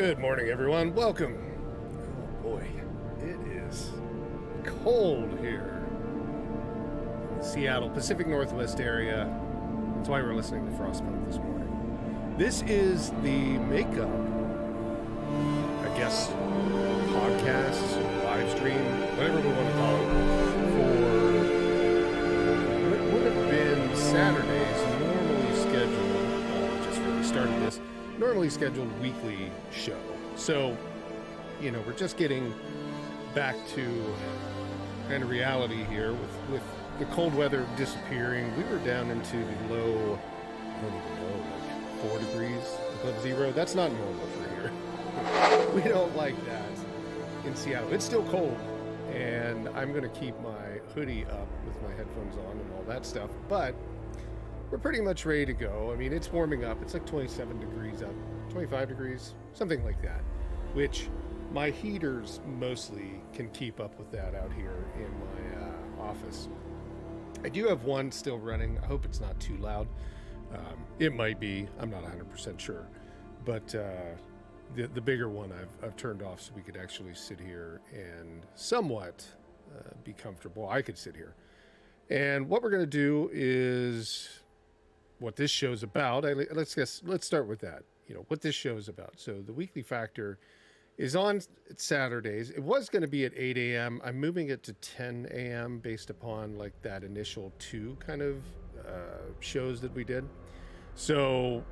Good morning, everyone. Welcome. Oh boy, it is cold here in the Seattle Pacific Northwest area. That's why we're listening to Frostpunk this morning. This is the makeup, I guess, podcast, live stream, whatever we want to call it, for what would have been Saturday's normally scheduled, just really started this, normally scheduled weekly show. So, you know, we're just getting back to kind of reality here with the cold weather disappearing. We were down into the low, I don't even know, like 4 degrees above zero. That's not normal for here. We don't like that in Seattle. It's still cold, and I'm going to keep my hoodie up with my headphones on and all that stuff, but we're pretty much ready to go. I mean, it's warming up. It's like 27 degrees up, 25 degrees, something like that, which my heaters mostly can keep up with that out here in my office. I do have one still running. I hope it's not too loud. It might be. I'm not 100% sure. But the bigger one I've turned off so we could actually sit here and somewhat be comfortable. I could sit here. And what we're going to do is what this show's about. Let's start with that. You know, what this show is about. So the Weekly Factor is on Saturdays. It was going to be at 8 a.m. I'm moving it to 10 a.m. based upon like that initial 2 kind of shows that we did. So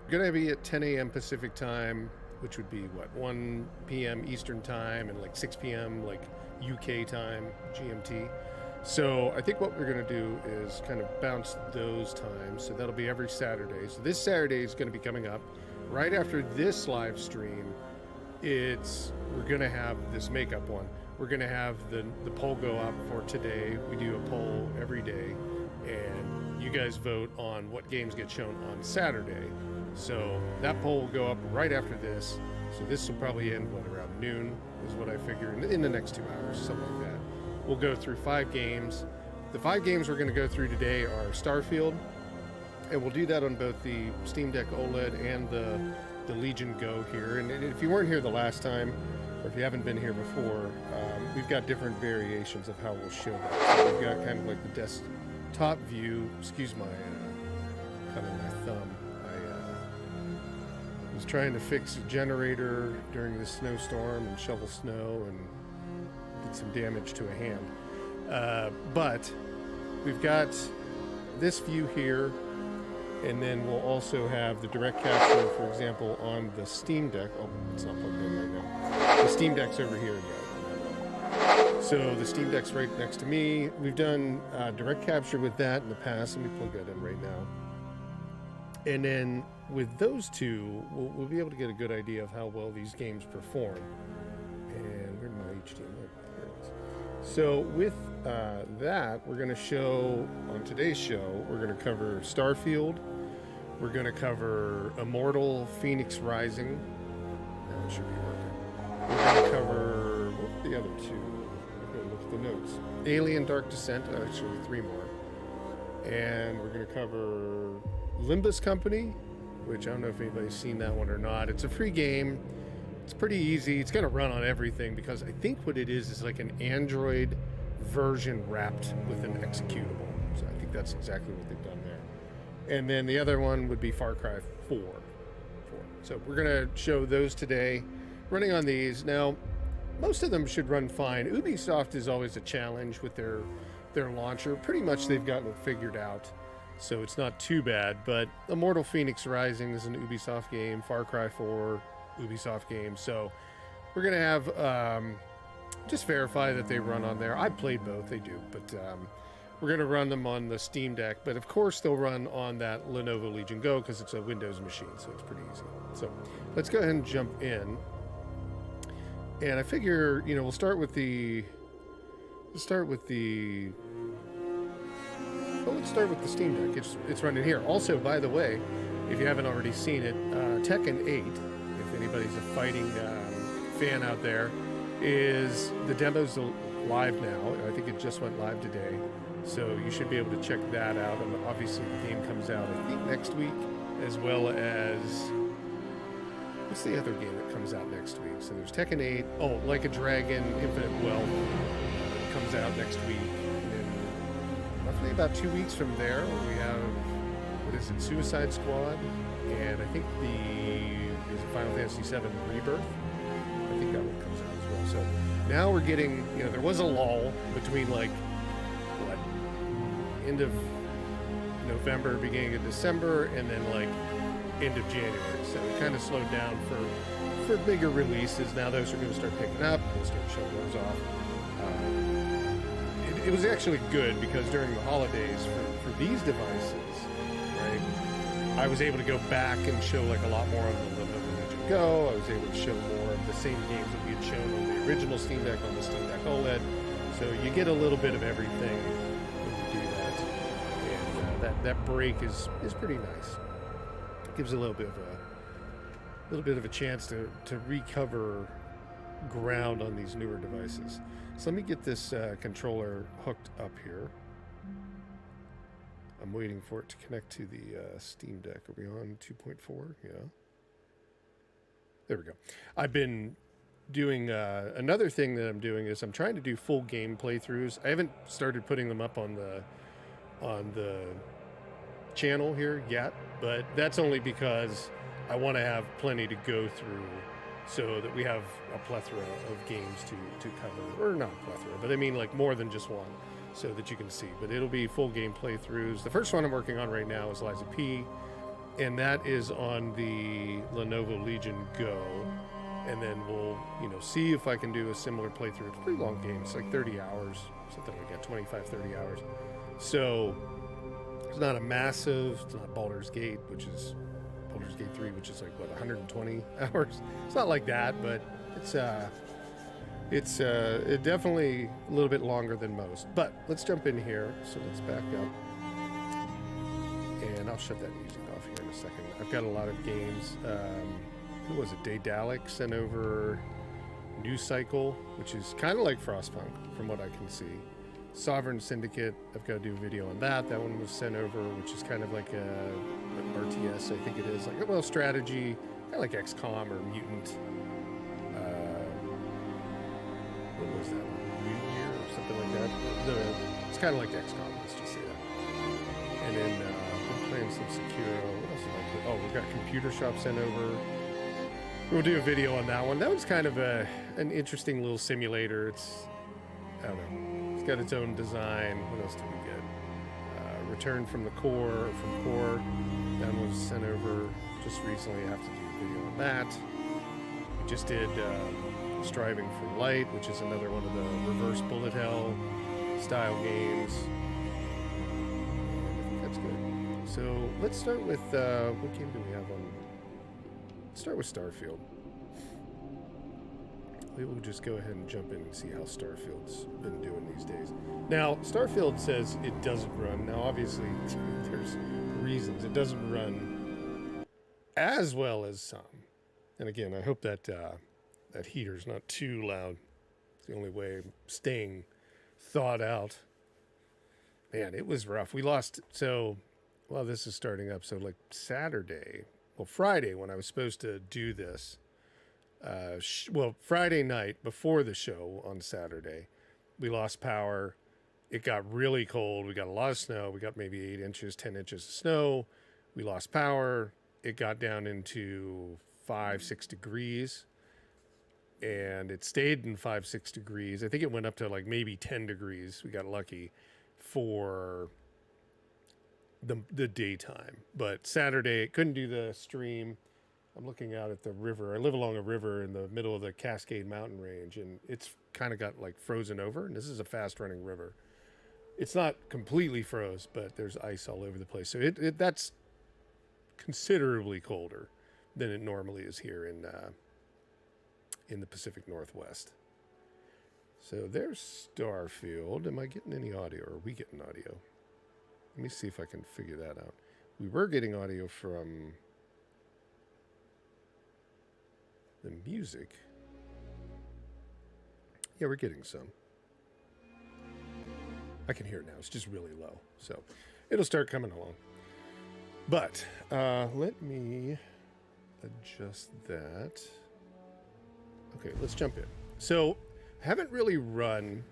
going to be at 10 a.m. Pacific time, which would be what, 1 p.m. Eastern time and like 6 p.m. like UK time, GMT. So I think what we're going to do is kind of bounce those times. So that'll be every Saturday. So this Saturday is going to be coming up right after this live stream. We're going to have this makeup one. We're going to have the poll go up for today. We do a poll every day, and you guys vote on what games get shown on Saturday. So that poll will go up right after this. So this will probably end, around noon is what I figure, in the next 2 hours, something like that. We'll go through 5 games. The 5 games we're going to go through today are Starfield, and we'll do that on both the Steam Deck Oled and the Legion Go here. And if you weren't here the last time, or if you haven't been here before, we've got different variations of how we'll show that. So we've got kind of like the desktop view. Excuse my kind of my thumb. I was trying to fix a generator during the snowstorm and shovel snow and did some damage to a hand. But we've got this view here, and then we'll also have the direct capture, for example, on the Steam Deck. Oh, it's not plugged in right now. The Steam Deck's over here again. So the Steam Deck's right next to me. We've done direct capture with that in the past. Let me plug that in right now. And then with those two, we'll be able to get a good idea of how well these games perform. And where'd my HDMI? Here it is. So with that, we're going to show, on today's show, we're going to cover Starfield. We're going to cover Immortal, Fenyx Rising. Now it should be working. We're going to cover, what were the other 2? I'm going to look at the notes. Alien Dark Descent, actually 3 more. And we're going to cover Limbus Company, which I don't know if anybody's seen that one or not. It's a free game. It's pretty easy. It's going to run on everything because I think what it is like an Android version wrapped with an executable. So I think that's exactly what they've done there. And then the other one would be Far Cry 4. So we're going to show those today, running on these. Now, most of them should run fine. Ubisoft is always a challenge with their launcher. Pretty much they've gotten it figured out, so it's not too bad. But Immortal Fenyx Rising is an Ubisoft game. Far Cry 4, Ubisoft game. So we're going to have just verify that they run on there. I played both, they do, but we're going to run them on the Steam Deck. But of course they'll run on that Lenovo Legion Go because it's a Windows machine, so it's pretty easy. So let's go ahead and jump in. And I figure, you know, we'll start with the Steam Deck. It's running here. Also, by the way, if you haven't already seen it, Tekken 8, if anybody's a fighting fan out there, is the demo's live now. I think it just went live today. So you should be able to check that out. And obviously the game comes out, I think, next week, as well as what's the other game that comes out next week? So there's Tekken 8. Oh, Like a Dragon, Infinite Wealth comes out next week. And then roughly about 2 weeks from there, we have, what is it, Suicide Squad, and I think is it Final Fantasy VII Rebirth? I think that one comes out as well. So now we're getting, there was a lull between like, what, end of November, beginning of December, and then like end of January. So it kind of slowed down for bigger releases. Now those are going to start picking up. We'll start showing those off. It was actually good because during the holidays for these devices, right, I was able to go back and show like a lot more on the Lenovo Legion Go. I was able to show more of the same games that we had shown on the original Steam Deck on the Steam Deck Oled. So you get a little bit of everything when you do that, and that break is pretty nice. It gives a little bit of a chance to recover ground on these newer devices. So let me get this controller hooked up here. I'm waiting for it to connect to the Steam Deck. Are we on 2.4? Yeah. There we go. I've been doing another thing that I'm doing is I'm trying to do full game playthroughs. I haven't started putting them up on the channel here yet, but that's only because I want to have plenty to go through so that we have a plethora of games to cover, or not a plethora, but I mean like more than just one, so that you can see. But it'll be full game playthroughs. The first one I'm working on right now is Liza P, and that is on the Lenovo Legion Go, and then we'll see if I can do a similar playthrough. It's a pretty long game. It's like 30 hours, something like that, 25, 30 hours. So it's not a massive, it's not Baldur's Gate 3, which is like what, 120 hours. It's not like that, but it's definitely a little bit longer than most. But let's jump in here. So let's back up, and I'll shut that music off here in a second. I've got a lot of games. Who was it? Daedalic sent over New Cycle, which is kind of like Frostpunk from what I can see. Sovereign Syndicate, I've got to do a video on that. That one was sent over, which is kind of like an RTS, I think it is. Like, well, strategy, kind of like XCOM or Mutant. What was that? Mutant Year or something like that. It's kind of like XCOM, let's just say that. And then we're playing some Sekiro. What else have I put? Oh, we've got Computer Shop sent over. We'll do a video on that one. That was kind of an interesting little simulator. I don't know. It's got its own design. What else did we get? Return from the Core, from Core. That was sent over just recently. I have to do a video on that. We just did Striving for Light, which is another one of the reverse bullet hell style games. I think that's good. So let's start with, what game do we have on? Let's start with Starfield. We'll just go ahead and jump in and see how Starfield's been doing these days. Now, Starfield says it doesn't run. Now, obviously, there's reasons. It doesn't run as well as some. And again, I hope that that heater's not too loud. It's the only way of staying thawed out. Man, it was rough. We lost, well, this is starting up. So, like Friday, when I was supposed to do this, Friday night before the show on Saturday, we lost power. It got really cold. We got a lot of snow. We got maybe 8 inches, 10 inches of snow. We lost power. It got down into 5-6 degrees, and it stayed in 5-6 degrees. I think it went up to like maybe 10 degrees. We got lucky for the daytime, but Saturday it couldn't do the stream. I'm looking out at the river. I live along a river in the middle of the Cascade Mountain Range, and it's kind of got like frozen over. And this is a fast-running river. It's not completely froze, but there's ice all over the place. So that's considerably colder than it normally is here in the Pacific Northwest. So there's Starfield. Am I getting any audio? Or are we getting audio? Let me see if I can figure that out. We were getting audio from the music. Yeah, we're getting some. I can hear it now. It's just really low. So it'll start coming along. But let me adjust that. Okay, let's jump in. So, I haven't really run,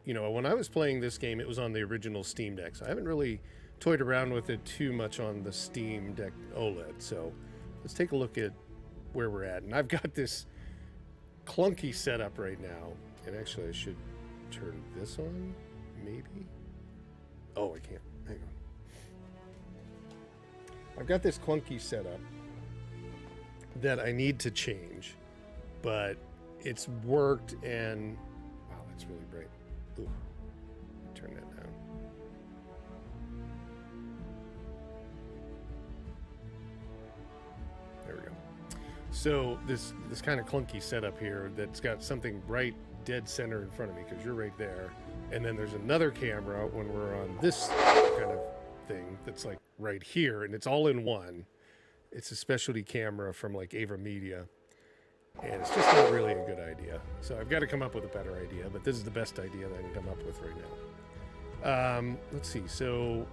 you know, when I was playing this game, it was on the original Steam Deck. So I haven't really toyed around with it too much on the Steam Deck Oled. So let's take a look at where we're at. And I've got this clunky setup right now. And actually, I should turn this on, maybe? Oh, I can't. Hang on. I've got this clunky setup that I need to change, but it's worked, and wow, that's really bright. Ooh, turn that down. There we go. So this kind of clunky setup here that's got something right dead center in front of me, because you're right there, and then there's another camera when we're on this kind of thing that's like right here, and it's all in one. It's a specialty camera from like Ava Media. And it's just not really a good idea. So I've got to come up with a better idea, but this is the best idea that I can come up with right now. Let's see. So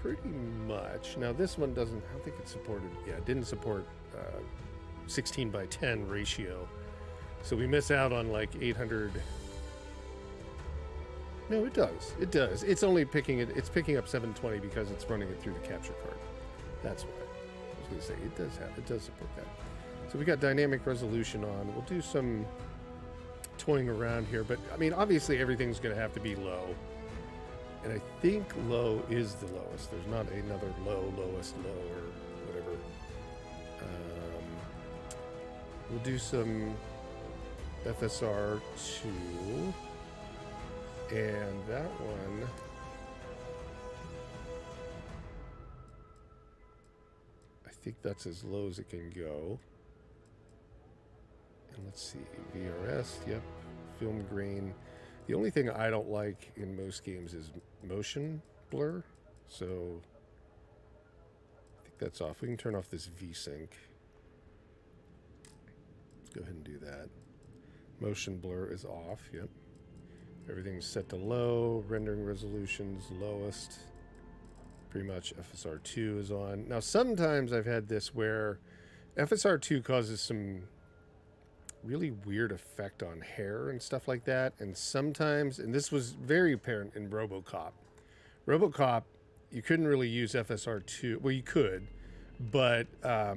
pretty much. Now this one doesn't, I don't think it supported, yeah, it didn't support 16:10 ratio. So we miss out on like 800. No, it does. It does. It's only picking it, it's picking up 720 because it's running it through the capture card. That's why. I was going to say, it does support that. So we got dynamic resolution on. We'll do some toying around here, but I mean, obviously everything's going to have to be low. And I think low is the lowest. There's not another lowest low or whatever. We'll do some FSR 2. And that one, I think that's as low as it can go. And let's see, VRS, yep, film grain. The only thing I don't like in most games is motion blur. So I think that's off. We can turn off this VSync. Let's go ahead and do that. Motion blur is off, yep. Everything's set to low, rendering resolution's lowest. Pretty much FSR2 is on. Now, sometimes I've had this where FSR2 causes some really weird effect on hair and stuff like that. And sometimes, and this was very apparent in RoboCop. RoboCop, you couldn't really use FSR2. Well, you could, but not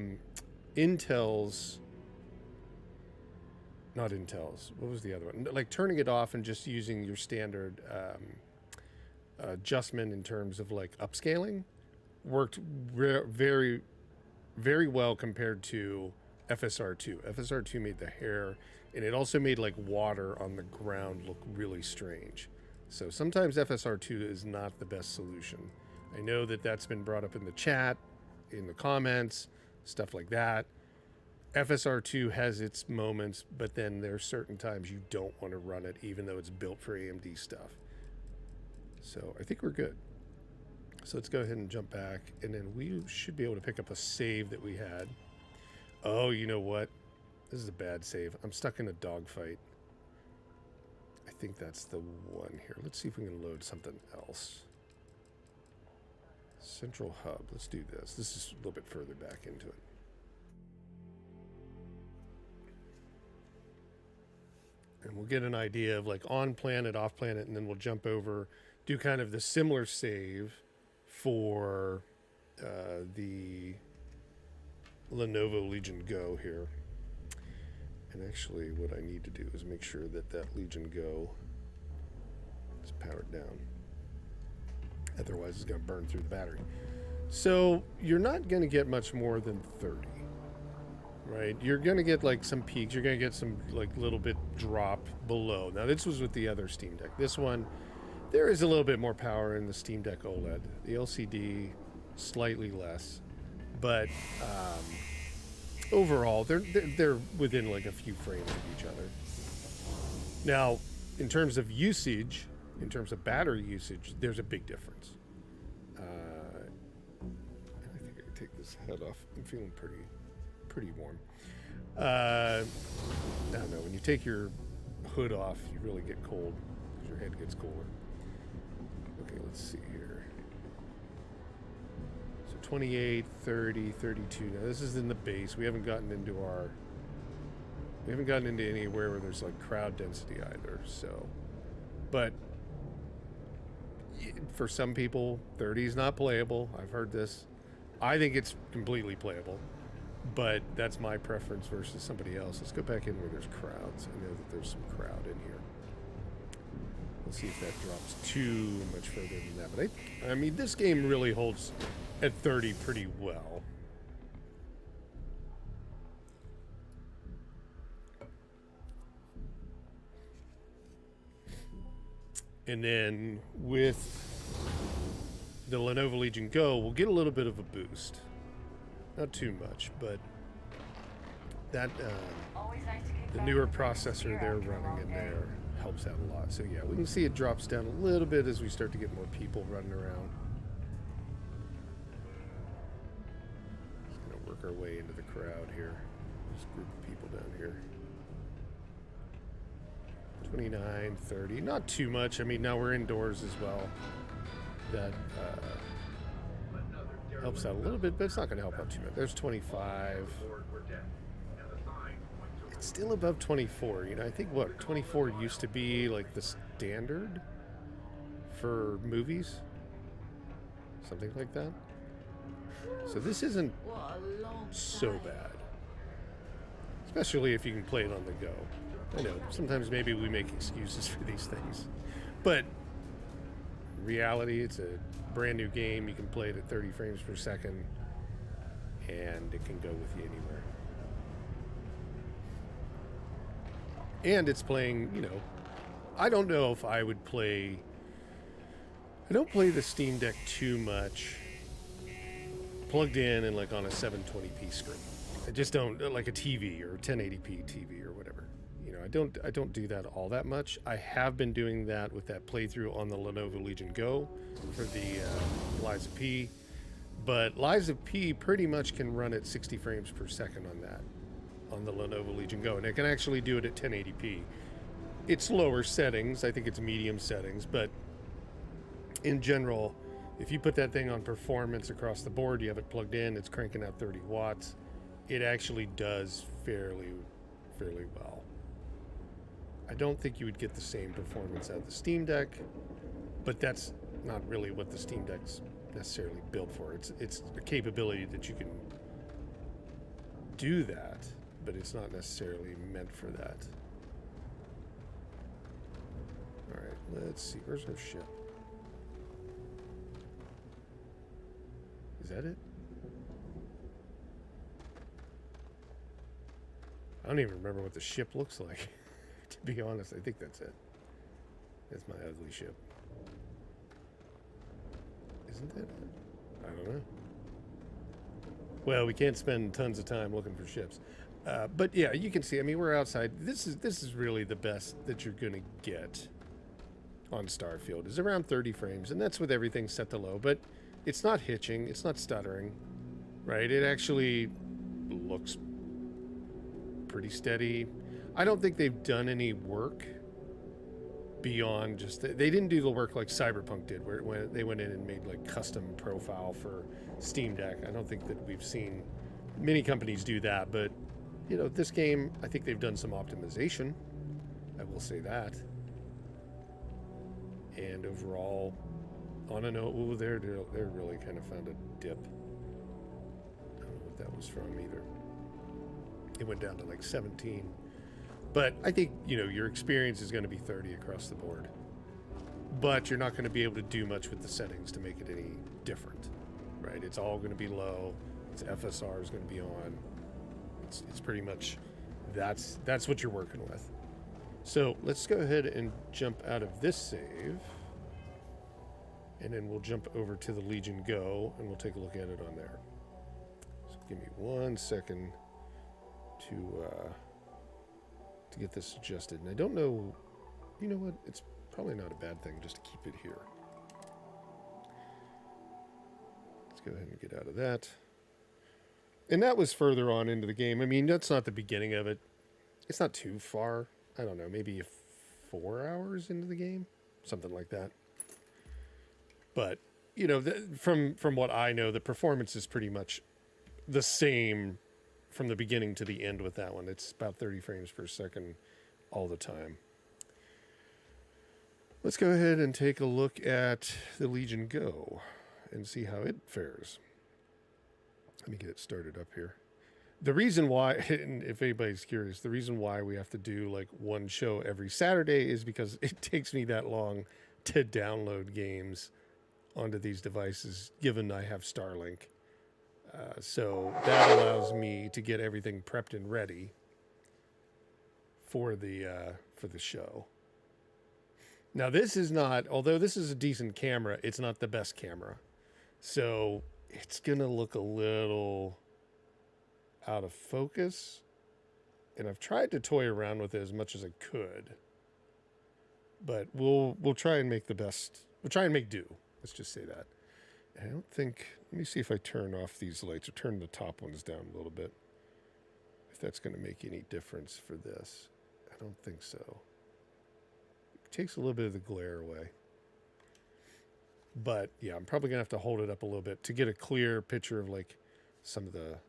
Intel's. What was the other one? Like turning it off and just using your standard adjustment in terms of like upscaling worked very, very well compared to FSR2. FSR2 made the hair, and it also made like water on the ground look really strange. So sometimes FSR2 is not the best solution. I know that that's been brought up in the chat, in the comments, stuff like that. FSR2 has its moments, but then there's certain times you don't want to run it, even though it's built for AMD stuff. So I think we're good. So let's go ahead and jump back, and then we should be able to pick up a save that we had. Oh, you know what? This is a bad save. I'm stuck in a dogfight. I think that's the one here. Let's see if we can load something else. Central Hub. Let's do this. This is a little bit further back into it. And we'll get an idea of like on planet, off planet, and then we'll jump over, do kind of the similar save for the Lenovo Legion Go here. And actually what I need to do is make sure that that Legion Go is powered down. Otherwise it's going to burn through the battery. So you're not going to get much more than 30. Right, you're going to get like some peaks. You're going to get some like little bit drop below. Now this was with the other Steam Deck. This one, there is a little bit more power in the Steam Deck Oled. The LCD, slightly less, but overall, they're within like a few frames of each other. Now, in terms of usage, in terms of battery usage, there's a big difference. I think I can take this head off. I'm feeling pretty warm. I don't know, when you take your hood off, you really get cold because your head gets cooler. Okay, let's see here. So 28, 30, 32. Now this is in the base. We haven't gotten into anywhere where there's like crowd density either. So, but for some people, 30 is not playable. I've heard this. I think it's completely playable, but that's my preference versus somebody else. Let's go back in where there's crowds. I know that there's some crowd in here. Let's see if that drops too much further than that. But I mean, this game really holds at 30 pretty well. And then with the Lenovo Legion Go, we'll get a little bit of a boost. Not too much, but that the newer processor they're running in there helps out a lot. So yeah, we can see it drops down a little bit as we start to get more people running around. Just gonna work our way into the crowd here. This group of people down here. 29, 30, not too much. I mean, now we're indoors as well. That helps out a little bit, but it's not going to help out too much. There's 25. It's still above 24. You know, I think what 24 used to be like the standard for movies, something like that. So this isn't so bad, especially if you can play it on the go. I know sometimes maybe we make excuses for these things, but in reality, it's a brand new game. You can play it at 30 frames per second, and it can go with you anywhere. And it's playing, you know, I don't know if I would play. I don't play the Steam Deck too much plugged in and like on a 720p screen. I just don't, like a TV or 1080p TV or whatever. You know, I don't do that all that much. I have been doing that with that playthrough on the Lenovo Legion Go for the Liza P, but Liza P pretty much can run at 60 frames per second on that, on the Lenovo Legion Go, and it can actually do it at 1080p. It's lower settings, I think it's medium settings, but in general, if you put that thing on performance across the board, you have it plugged in, it's cranking out 30 watts, it actually does fairly well. I don't think you would get the same performance out of the Steam Deck, but that's not really what the Steam Deck's necessarily built for. It's a capability that you can do that, but it's not necessarily meant for that. All right, let's see. Where's our ship? Is that it? I don't even remember what the ship looks like. To be honest, I think that's it. That's my ugly ship. Isn't that it? I don't know. Well, we can't spend tons of time looking for ships. But yeah, you can see, I mean, we're outside. This is really the best that you're going to get on Starfield, is around 30 frames. And that's with everything set to low. But it's not hitching. It's not stuttering. Right? It actually looks pretty steady. I don't think they've done any work beyond just they didn't do the work like Cyberpunk did, where when they went in and made like custom profile for Steam Deck. I don't think that we've seen many companies do that, but you know, this game, I think they've done some optimization. I will say that. And overall, on a note, ooh, they're really kind of found a dip. I don't know what that was from either. It went down to like 17. But I think, you know, your experience is going to be 30 across the board. But you're not going to be able to do much with the settings to make it any different, right? It's all going to be low. Its FSR is going to be on. It's pretty much, that's what you're working with. So let's go ahead and jump out of this save. And then we'll jump over to the Legion Go and we'll take a look at it on there. So give me 1 second to get this adjusted. And I don't know, you know what? It's probably not a bad thing just to keep it here. Let's go ahead and get out of that. And that was further on into the game. I mean, that's not the beginning of it. It's not too far. I don't know, maybe 4 hours into the game, something like that. But you know, from what I know, the performance is pretty much the same from the beginning to the end with that one. It's about 30 frames per second all the time. Let's go ahead and take a look at the Legion Go and see how it fares. Let me get it started up here. The reason why, and if anybody's curious, the reason why we have to do like one show every Saturday is because it takes me that long to download games onto these devices, given I have Starlink. So that allows me to get everything prepped and ready for the show. Now this is not, although this is a decent camera, it's not the best camera. So it's gonna look a little out of focus. And I've tried to toy around with it as much as I could. But we'll try and make the best, we'll try and make do. Let's just say that. I don't think, let me see if I turn off these lights or turn the top ones down a little bit. If that's going to make any difference for this. I don't think so. It takes a little bit of the glare away. But yeah, I'm probably going to have to hold it up a little bit to get a clear picture of like some of the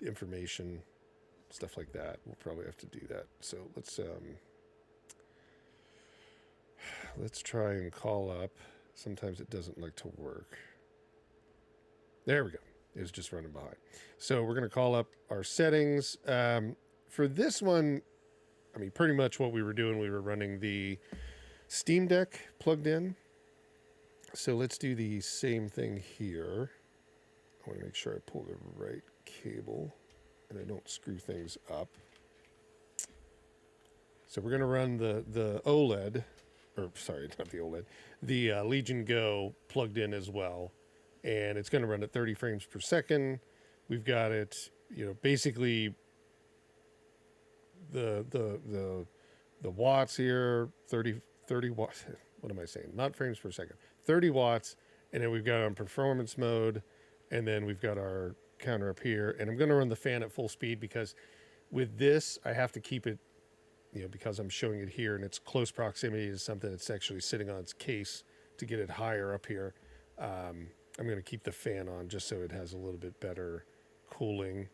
information, stuff like that. We'll probably have to do that. So let's try and call up. Sometimes it doesn't like to work. There we go. It was just running behind. So we're going to call up our settings. For this one, I mean, pretty much what we were doing, we were running the Steam Deck plugged in. So let's do the same thing here. I want to make sure I pull the right cable and I don't screw things up. So we're going to run the OLED, or sorry, not the OLED, the Legion Go plugged in as well. And it's going to run at 30 frames per second. We've got it, you know, basically the watts here, 30 watts. What am I saying? Not frames per second. 30 watts. And then we've got it on performance mode. And then we've got our counter up here. And I'm going to run the fan at full speed because with this, I have to keep it, you know, because I'm showing it here and it's close proximity to something that's actually sitting on its case to get it higher up here. I'm going to keep the fan on just so it has a little bit better cooling.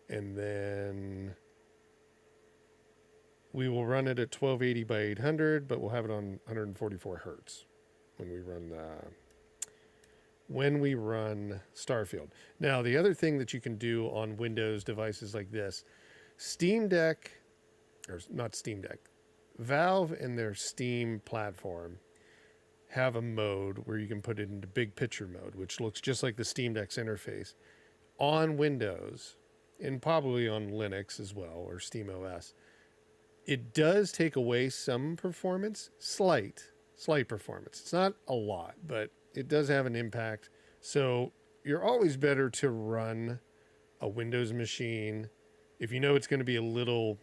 And then we will run it at 1280 by 800, but we'll have it on 144 hertz when we run Starfield. Now, the other thing that you can do on Windows devices like this, Steam Deck, or not Steam Deck, Valve and their Steam platform have a mode where you can put it into big picture mode, which looks just like the Steam Deck's interface on Windows and probably on Linux as well, or Steam OS. It does take away some performance, slight performance. It's not a lot, but it does have an impact. So you're always better to run a Windows machine if you know it's going to be a little,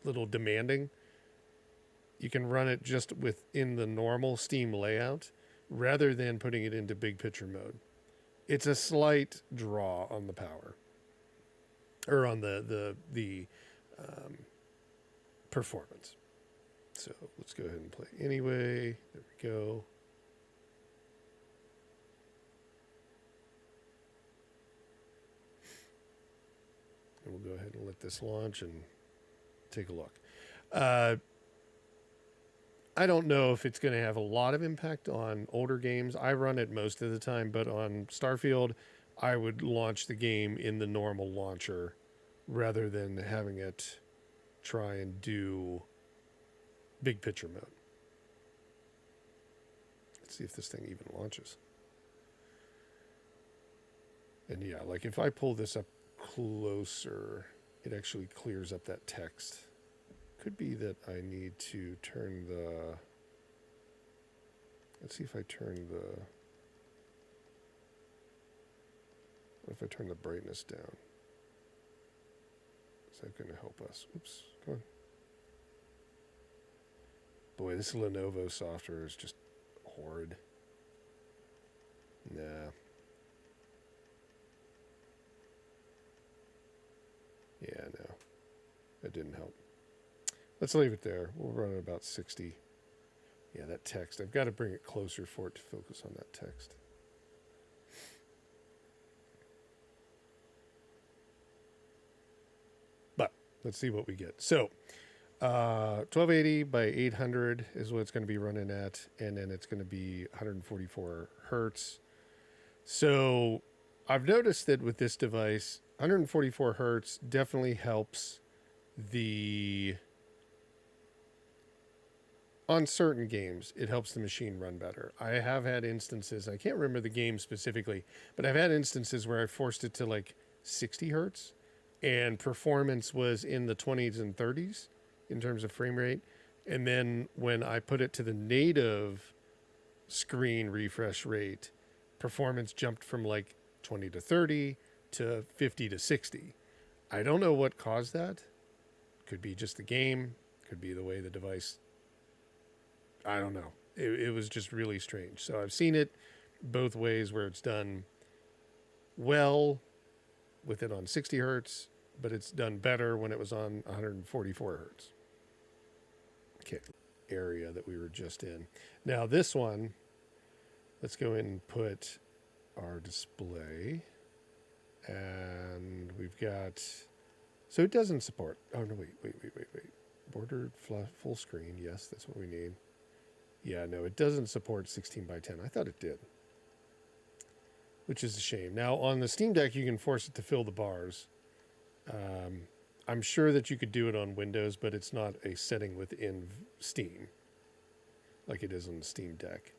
little demanding. You can run it just within the normal Steam layout rather than putting it into big picture mode. It's a slight draw on the power or on the performance. So let's go ahead and play anyway. There we go. And we'll go ahead and let this launch and take a look. I don't know if it's going to have a lot of impact on older games. I run it most of the time, but on Starfield, I would launch the game in the normal launcher rather than having it try and do big picture mode. Let's see if this thing even launches. And yeah, like if I pull this up closer, it actually clears up that text. Could be that I need to turn the, let's see if I turn the, what if I turn the brightness down? Is that going to help us? Oops, come on. Boy, this Lenovo software is just horrid. Nah. Yeah, no. That didn't help. Let's leave it there. We'll run at about 60. Yeah, that text. I've got to bring it closer for it to focus on that text. But let's see what we get. So 1280 by 800 is what it's going to be running at, and then it's going to be 144 hertz. So I've noticed that with this device, 144 hertz definitely helps on certain games, it helps the machine run better. I have had instances, I can't remember the game specifically, but I've had instances where I forced it to like 60 hertz and performance was in the 20s and 30s in terms of frame rate. And then when I put it to the native screen refresh rate, performance jumped from like 20 to 30 to 50 to 60. I don't know what caused that. Could be just the game, could be the way the device, I don't know. It was just really strange. So I've seen it both ways where it's done well with it on 60 hertz, but it's done better when it was on 144 hertz. Okay, area that we were just in. Now this one, let's go in and put our display. And we've got, so it doesn't support, oh no, wait. Bordered full screen, yes, that's what we need. Yeah, no, it doesn't support 16 by 10. I thought it did, which is a shame. Now, on the Steam Deck, you can force it to fill the bars. I'm sure that you could do it on Windows, but it's not a setting within Steam like it is on the Steam Deck.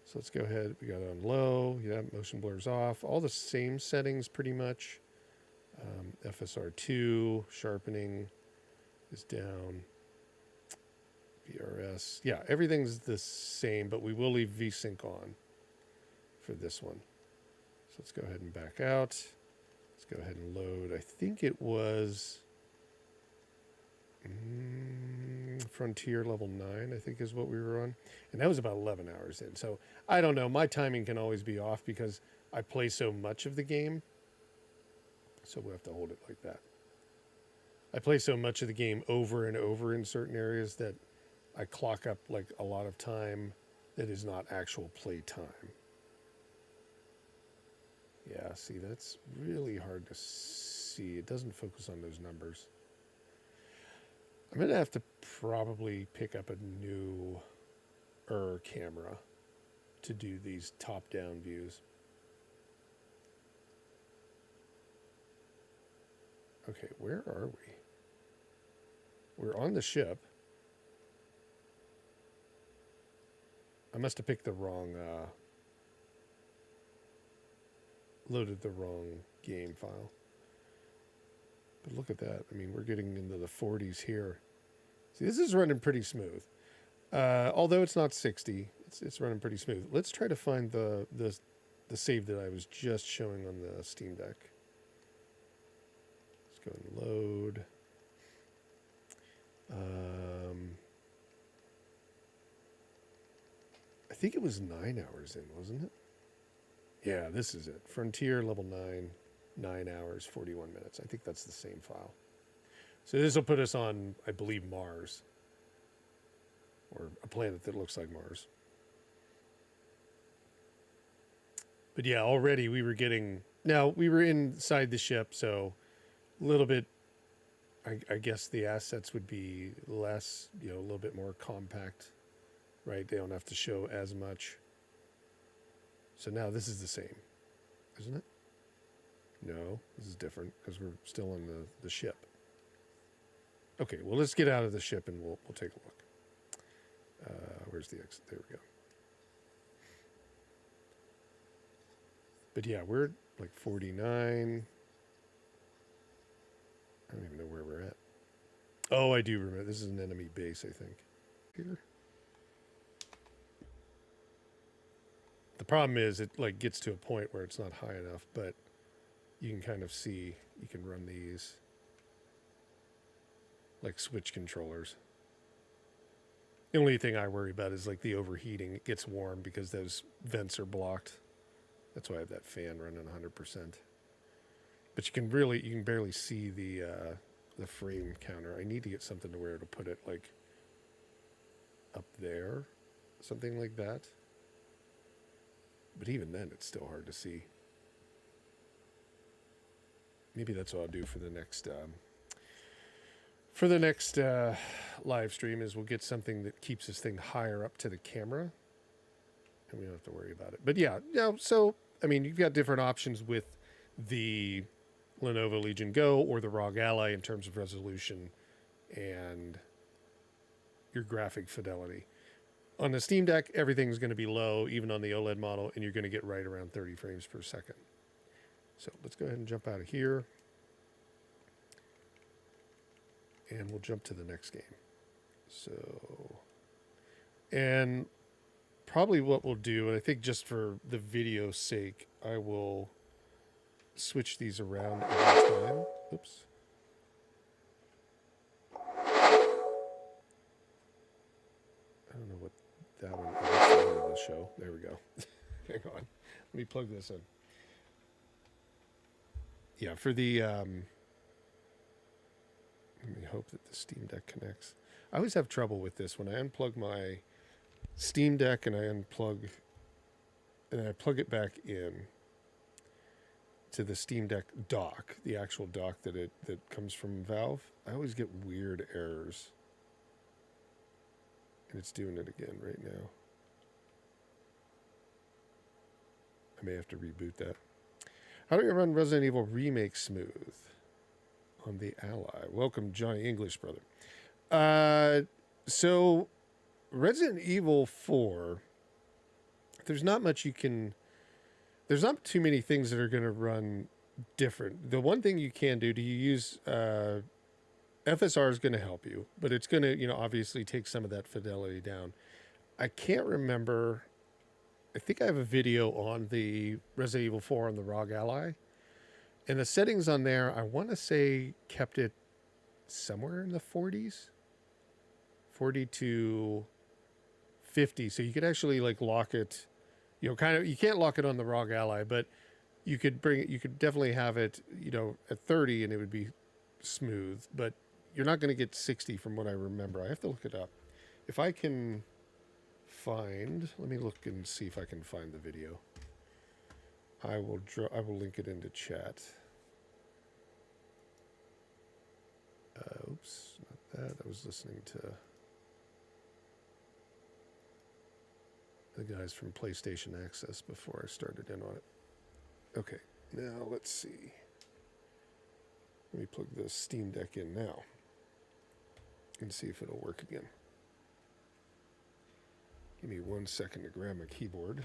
So let's go ahead. We got it on low. Yeah, motion blur's off. All the same settings pretty much. FSR2, sharpening is down. BRS. Yeah, everything's the same, but we will leave VSync on for this one. So let's go ahead and back out. Let's go ahead and load. I think it was Frontier level 9, I think is what we were on. And that was about 11 hours in. So I don't know. My timing can always be off because I play so much of the game. So we'll have to hold it like that. I play so much of the game over and over in certain areas that I clock up like a lot of time that is not actual play time. Yeah, see, that's really hard to see. It doesn't focus on those numbers. I'm going to have to probably pick up a new camera to do these top-down views. Okay, where are we? We're on the ship. I must have picked the wrong, loaded the wrong game file. But look at that. I mean, we're getting into the 40s here. See, this is running pretty smooth. Although it's not 60, it's running pretty smooth. Let's try to find the save that I was just showing on the Steam Deck. Let's go and load. I think it was 9 hours in, wasn't it? Yeah, this is it. Frontier level 9, 9 hours, 41 minutes. I think that's the same file. So this will put us on, I believe, Mars. Or a planet that looks like Mars. But yeah, already we were getting... Now, we were inside the ship, so a little bit... I guess the assets would be less, a little bit more compact, right? They don't have to show as much. So now this is the same, isn't it? No, this is different because we're still on the ship. Okay, well, let's get out of the ship and we'll take a look. Where's the exit? There we go. But yeah, we're like 49. I don't even know where we're at. Oh, I do remember. This is an enemy base, I think. Here. The problem is it like gets to a point where it's not high enough, but you can kind of see, you can run these like switch controllers. The only thing I worry about is like the overheating. It gets warm because those vents are blocked. That's why I have that fan running 100%. But you can barely see the frame counter. I need to get something to where it'll put it like up there. something like that. But even then, it's still hard to see. Maybe that's what I'll do for the next live stream is we'll get something that keeps this thing higher up to the camera, and we don't have to worry about it. But yeah, so I mean, you've got different options with the Lenovo Legion Go or the ROG Ally in terms of resolution and your graphic fidelity. On the Steam Deck, everything's going to be low, even on the OLED model, and you're going to get right around 30 frames per second. So let's go ahead and jump out of here. And we'll jump to the next game. So, and probably what we'll do, and I think just for the video's sake, I will switch these around every time. Oops. I don't know what that one is. The end of the show. There we go. Hang on. Let me plug this in. Yeah, for the... let me hope that the Steam Deck connects. I always have trouble with this when I unplug my Steam Deck and I plug it back in to the Steam Deck dock, the actual dock that comes from Valve. I always get weird errors. And it's doing it again right now. I may have to reboot that. How do you run Resident Evil Remake smooth on the Ally? Welcome, Johnny English, brother. So Resident Evil 4, there's not much you can... There's not too many things that are going to run different. The one thing you can do, you use... FSR is going to help you, but it's going to, obviously take some of that fidelity down. I can't remember... I think I have a video on the Resident Evil 4 on the ROG Ally. And the settings on there, I want to say kept it somewhere in the 40s. 40 to 50. So you could actually lock it, you can't lock it on the ROG Ally, but you could definitely have it, at 30 and it would be smooth, but you're not going to get 60 from what I remember. I have to look it up. If I can let me look and see if I can find the video. I will link it into chat. Oops, not that. I was listening to the guys from PlayStation Access before I started in on it. Okay, now let's see. Let me plug the Steam Deck in now and see if it'll work again. Give me 1 second to grab my keyboard.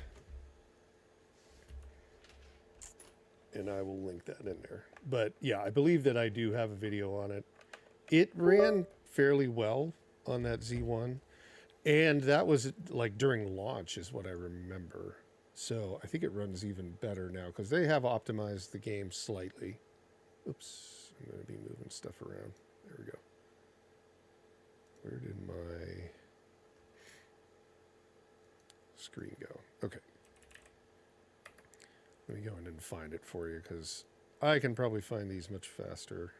And I will link that in there. But yeah, I believe that I do have a video on it. It ran fairly well on that Z1. And that was during launch is what I remember. So I think it runs even better now because they have optimized the game slightly. Oops, I'm going to be moving stuff around. There we go. Where did my screen go? Okay. Let me go in and find it for you because I can probably find these much faster.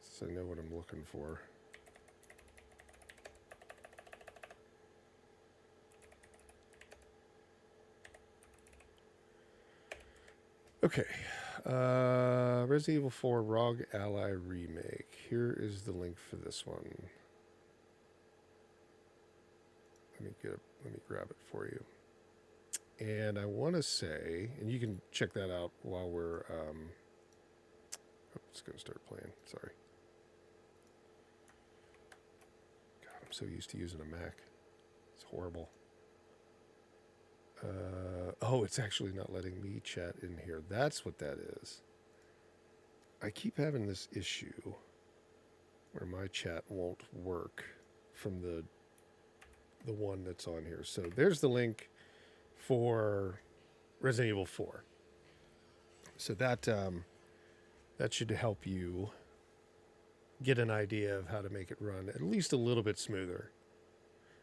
So I know what I'm looking for. Okay. Resident Evil 4 ROG Ally Remake. Here is the link for this one. Let me grab it for you. And I want to say, and you can check that out while we're, it's going to start playing. Sorry. God, I'm so used to using a Mac. It's horrible. Oh, it's actually not letting me chat in here. That's what that is. I keep having this issue where my chat won't work from the one that's on here. So there's the link for Resident Evil 4. So that should help you get an idea of how to make it run at least a little bit smoother.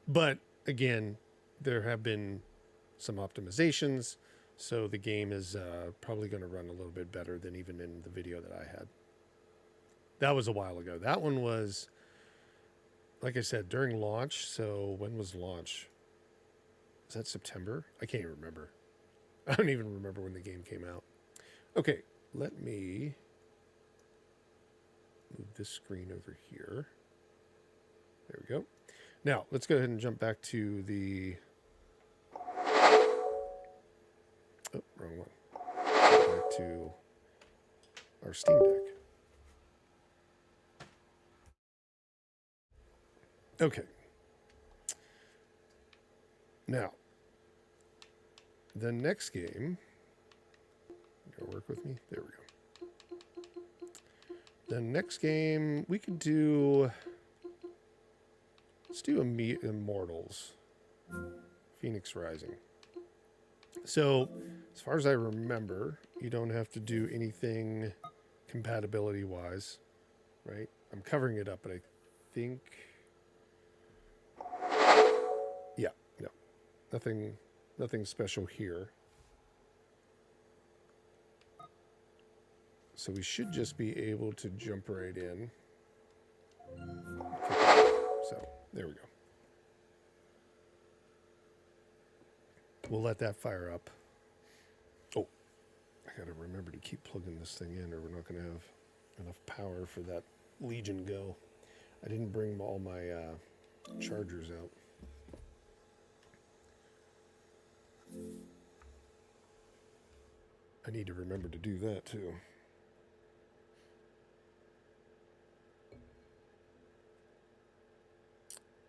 But again, there have been some optimizations, so the game is probably going to run a little bit better than even in the video that I had. That was a while ago. That one was like I said, during launch. So when was launch? Is that September? I can't even remember. I don't even remember when the game came out. Okay, let me move this screen over here. There we go. Now, let's go ahead and jump back to the... Oh, wrong one. Go back to our Steam Deck. Okay. Now, the next game... Go work with me? There we go. The next game, we could do... Let's do Immortals. Fenyx Rising. So, as far as I remember, you don't have to do anything compatibility-wise, right? I'm covering it up, but I think... Yeah, no. Nothing special here. So we should just be able to jump right in. So, there we go. We'll let that fire up. Oh, I gotta remember to keep plugging this thing in or we're not gonna have enough power for that Legion Go. I didn't bring all my chargers out. I need to remember to do that too.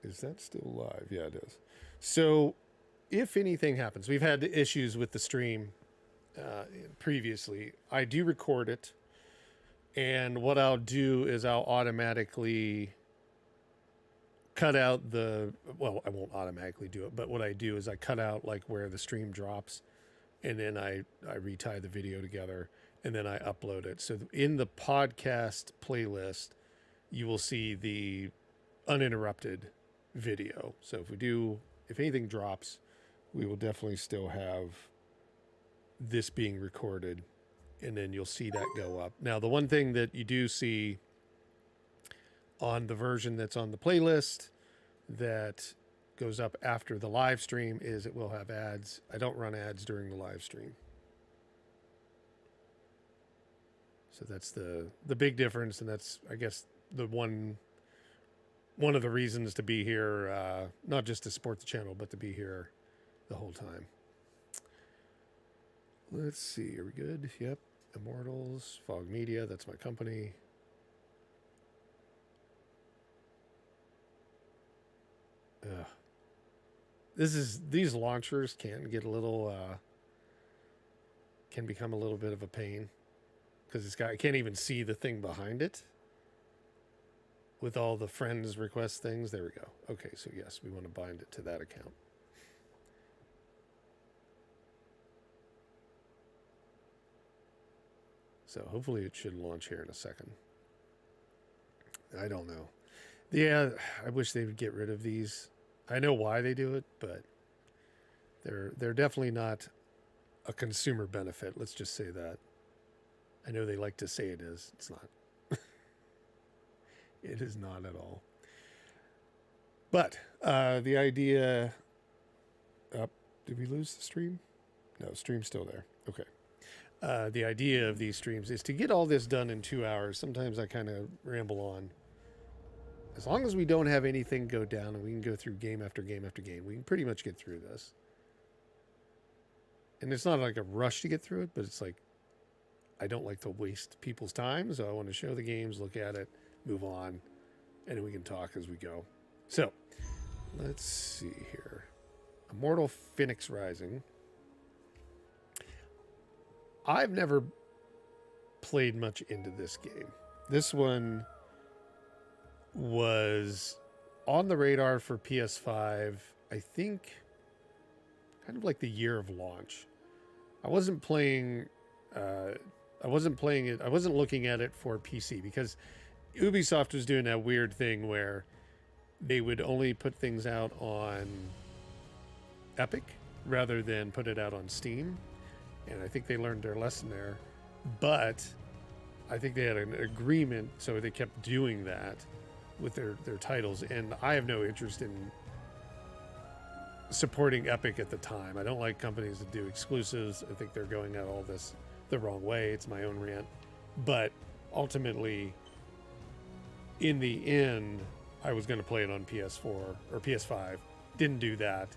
Is that still live? Yeah, it is. So, if anything happens, we've had issues with the stream previously. I do record it, and what I'll do is I'll automatically cut out the... Well, I won't automatically do it, but what I do is I cut out like where the stream drops, and then I retie the video together, and then I upload it. So in the podcast playlist, you will see the uninterrupted video. So if anything drops, we will definitely still have this being recorded, and then you'll see that go up. Now, the one thing that you do see on the version that's on the playlist that goes up after the live stream is it will have ads. I don't run ads during the live stream. So that's the big difference, and that's, I guess, the one of the reasons to be here, not just to support the channel, but to be here the whole time. Let's see, are we good? Yep. Immortals, Fog Media, that's my company. These launchers can get a little, can become a little bit of a pain because I can't even see the thing behind it. With all the friends request things. There we go. Okay, so yes, we want to bind it to that account. So hopefully it should launch here in a second. I don't know. Yeah, I wish they would get rid of these. I know why they do it, but they're definitely not a consumer benefit. Let's just say that. I know they like to say it is. It's not. It is not at all. But the idea... did we lose the stream? No, stream's still there. Okay. The idea of these streams is to get all this done in 2 hours. Sometimes I kind of ramble on. As long as we don't have anything go down and we can go through game after game after game, we can pretty much get through this. And it's not like a rush to get through it, but it's like I don't like to waste people's time, so I want to show the games, look at it, move on, and then we can talk as we go. So, let's see here. Immortal Fenyx Rising. I've never played much into this game. This one was on the radar for PS5, I think, kind of like the year of launch. I wasn't playing it. I wasn't looking at it for PC because Ubisoft was doing that weird thing where they would only put things out on Epic rather than put it out on Steam. And I think they learned their lesson there. But I think they had an agreement, so they kept doing that, with their titles, and I have no interest in supporting Epic at the time. I don't like companies that do exclusives. I think they're going at all this the wrong way. It's my own rant. But ultimately, in the end, I was going to play it on PS4 or PS5. Didn't do that,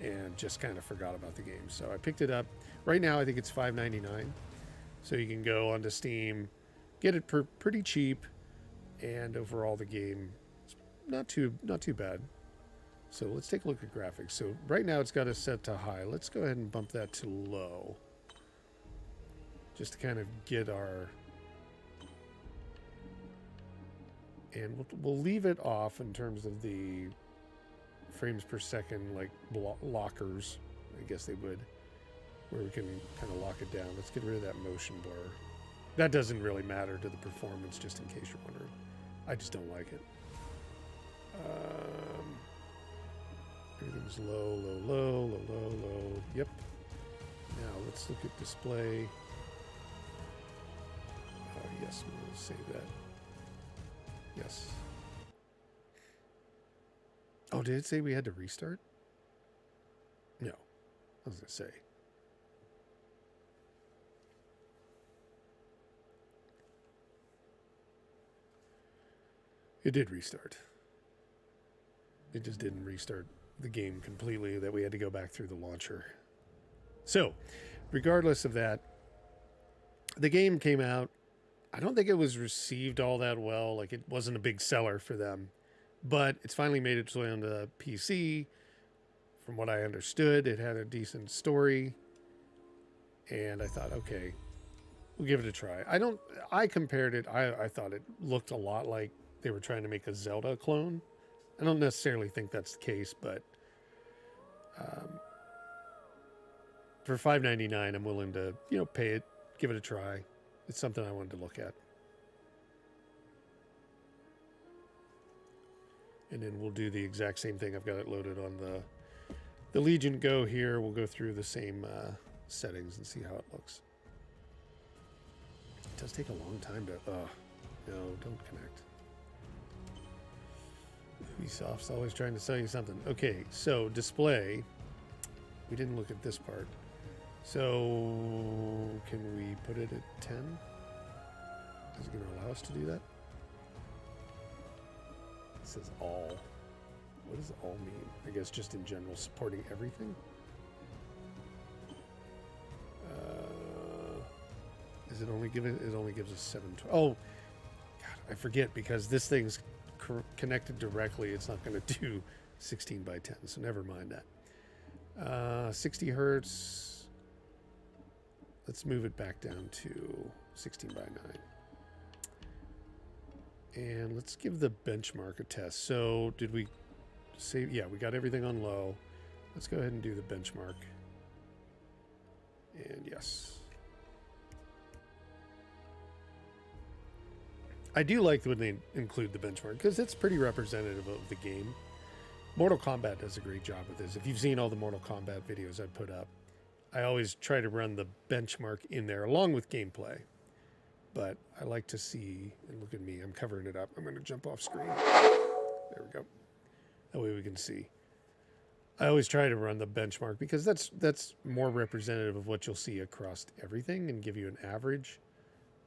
and just kind of forgot about the game. So I picked it up. Right now, I think it's $5.99. So you can go onto Steam, get it pretty cheap, and overall the game is not too bad. So let's take a look at graphics. So right now it's got it set to high. Let's go ahead and bump that to low, just to kind of get our... And we'll leave it off in terms of the frames per second, like lockers, I guess they would, where we can kind of lock it down. Let's get rid of that motion blur. That doesn't really matter to the performance, just in case you're wondering. I just don't like it. Everything's low, low, low, low, low, low. Yep. Now let's look at display. Yes, we'll save that. Yes. Oh, did it say we had to restart? No. I was going to say. It did restart. It just didn't restart the game completely, that we had to go back through the launcher. So, regardless of that, the game came out. I don't think it was received all that well. Like, it wasn't a big seller for them. But it's finally made its way onto PC. From what I understood, it had a decent story. And I thought, okay, we'll give it a try. I compared it. I thought it looked a lot like they were trying to make a Zelda clone. I don't necessarily think that's the case, but for $5.99, I'm willing to, pay it, give it a try. It's something I wanted to look at. And then we'll do the exact same thing. I've got it loaded on the Legion Go here. We'll go through the same settings and see how it looks. It does take a long time to... no, don't connect. Ubisoft's always trying to sell you something. Okay, so display. We didn't look at this part. So can we put it at 10? Is it going to allow us to do that? It says all. What does all mean? I guess just in general, supporting everything. Is it only given? It only gives us 720. Oh, God, I forget, because this thing's connected directly. It's not going to do 16 by 10, so never mind that. 60 hertz. Let's move it back down to 16 by 9. And let's give the benchmark a test. So did we save? Yeah, we got everything on low. Let's go ahead and do the benchmark. And yes. I do like when they include the benchmark, because it's pretty representative of the game. Mortal Kombat does a great job with this. If you've seen all the Mortal Kombat videos I put up, I always try to run the benchmark in there along with gameplay. But I like to see, and look at me, I'm covering it up. I'm going to jump off screen. There we go. That way we can see. I always try to run the benchmark, because that's more representative of what you'll see across everything and give you an average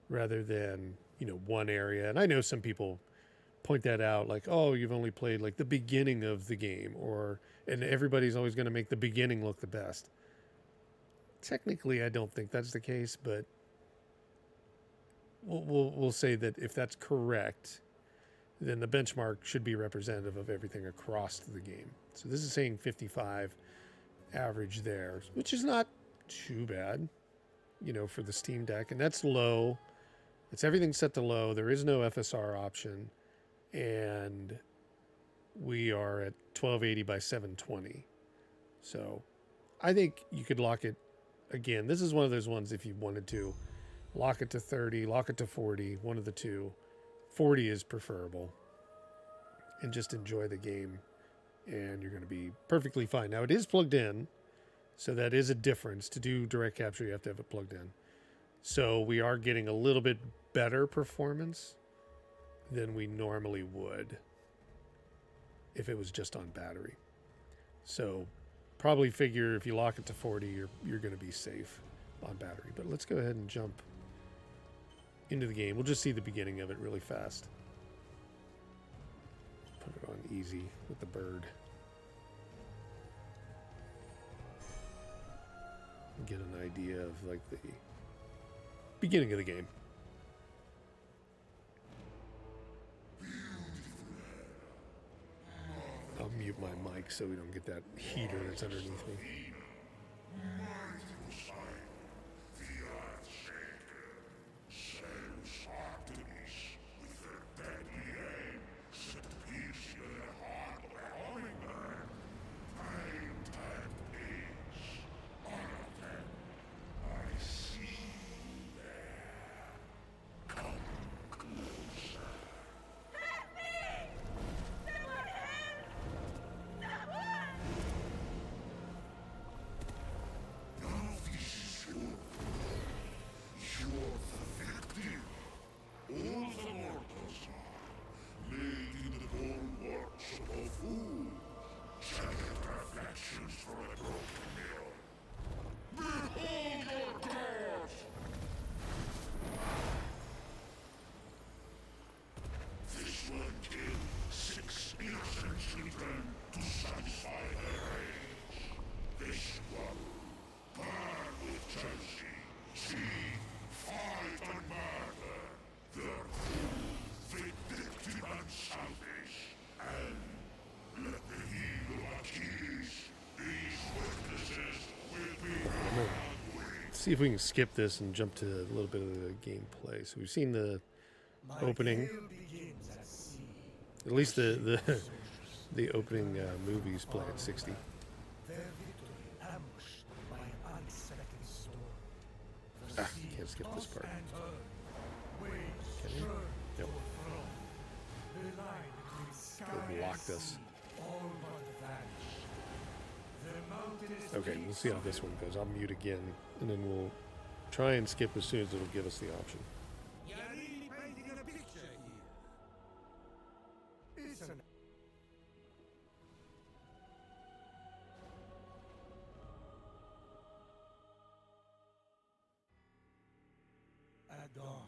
rather than, one area. And I know some people point that out, like, oh, you've only played like the beginning of the game, and everybody's always going to make the beginning look the best. Technically, I don't think that's the case, but we'll say that if that's correct, then the benchmark should be representative of everything across the game. So this is saying 55 average there, which is not too bad, for the Steam Deck. And that's low. It's everything set to low. There is no FSR option. And we are at 1280 by 720. So I think you could lock it. Again, this is one of those ones, if you wanted to, lock it to 30, lock it to 40, one of the two. 40 is preferable. And just enjoy the game, and you're going to be perfectly fine. Now, it is plugged in, so that is a difference. To do direct capture, you have to have it plugged in. So we are getting a little bit better performance than we normally would. if it was just on battery. So probably figure if you lock it to 40, you're going to be safe on battery. But let's go ahead and jump into the game. We'll just see the beginning of it really fast. Put it on easy with the bird. Get an idea of like the beginning of the game. I'll mute my mic so we don't get that heater that's underneath me. See if we can skip this and jump to a little bit of the gameplay. So we've seen the opening, at least the opening movies play at 60. Can't skip this part. Can you? Yep. It blocked us. Okay, we'll see how this one goes. I'll mute again, and then we'll try and skip as soon as it'll give us the option. You're really painting a picture here. Isn't At dawn,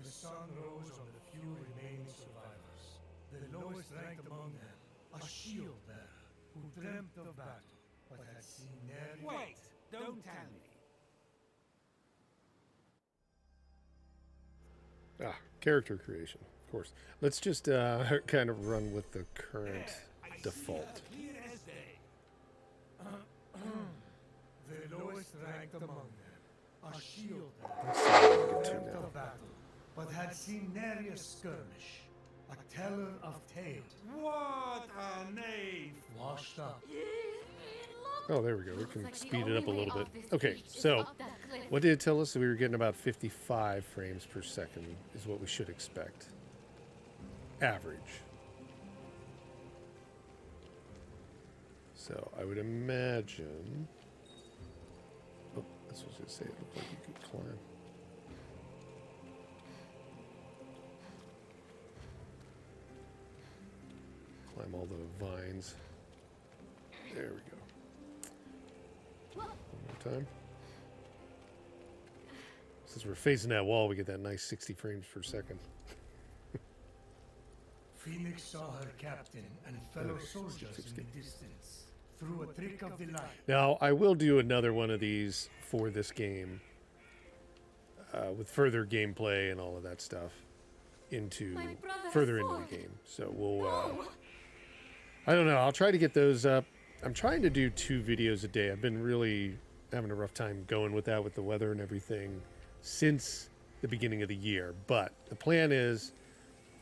the sun rose on the few remaining survivors. The lowest ranked among them, a shield bearer who dreamt of battle, but had seen nearly... Wait! Don't tell me. Character creation, of course. Let's just kind of run with the current default. The lowest ranked among them, a shield Let's see what we bearer, can get dreamt to now. of battle, but had seen nary a skirmish. A teller of tales, What a name! washed up. Oh, there we go. We can speed it up a little bit. Okay, so what did it tell us? We were getting about 55 frames per second is what we should expect. Average. So I would imagine... Oh, that's what I was going to say. It looked like you could climb. Climb all the vines. There we go. One more time. Since we're facing that wall, we get that nice 60 frames per second. Fenyx saw her captain and fellow soldiers in the distance through a trick of the light. Now, I will do another one of these for this game with further gameplay and all of that stuff further into the game. So we'll... I don't know. I'll try to get those up. I'm trying to do 2 videos a day. I've been really having a rough time going with that with the weather and everything since the beginning of the year. But the plan is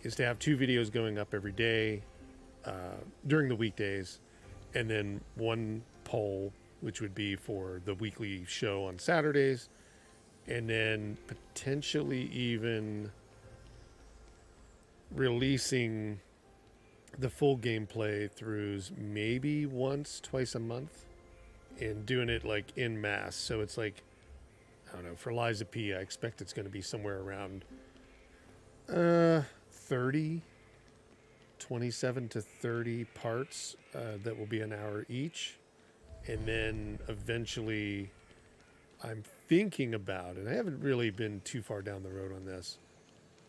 to have 2 videos going up every day during the weekdays, and then 1 poll, which would be for the weekly show on Saturdays, and then potentially even releasing the full gameplay throughs maybe once, twice a month, and doing it like en masse. So it's like, I don't know, for Liza P, I expect it's going to be somewhere around 30, 27 to 30 parts that will be an hour each. And then eventually I'm thinking about, and I haven't really been too far down the road on this,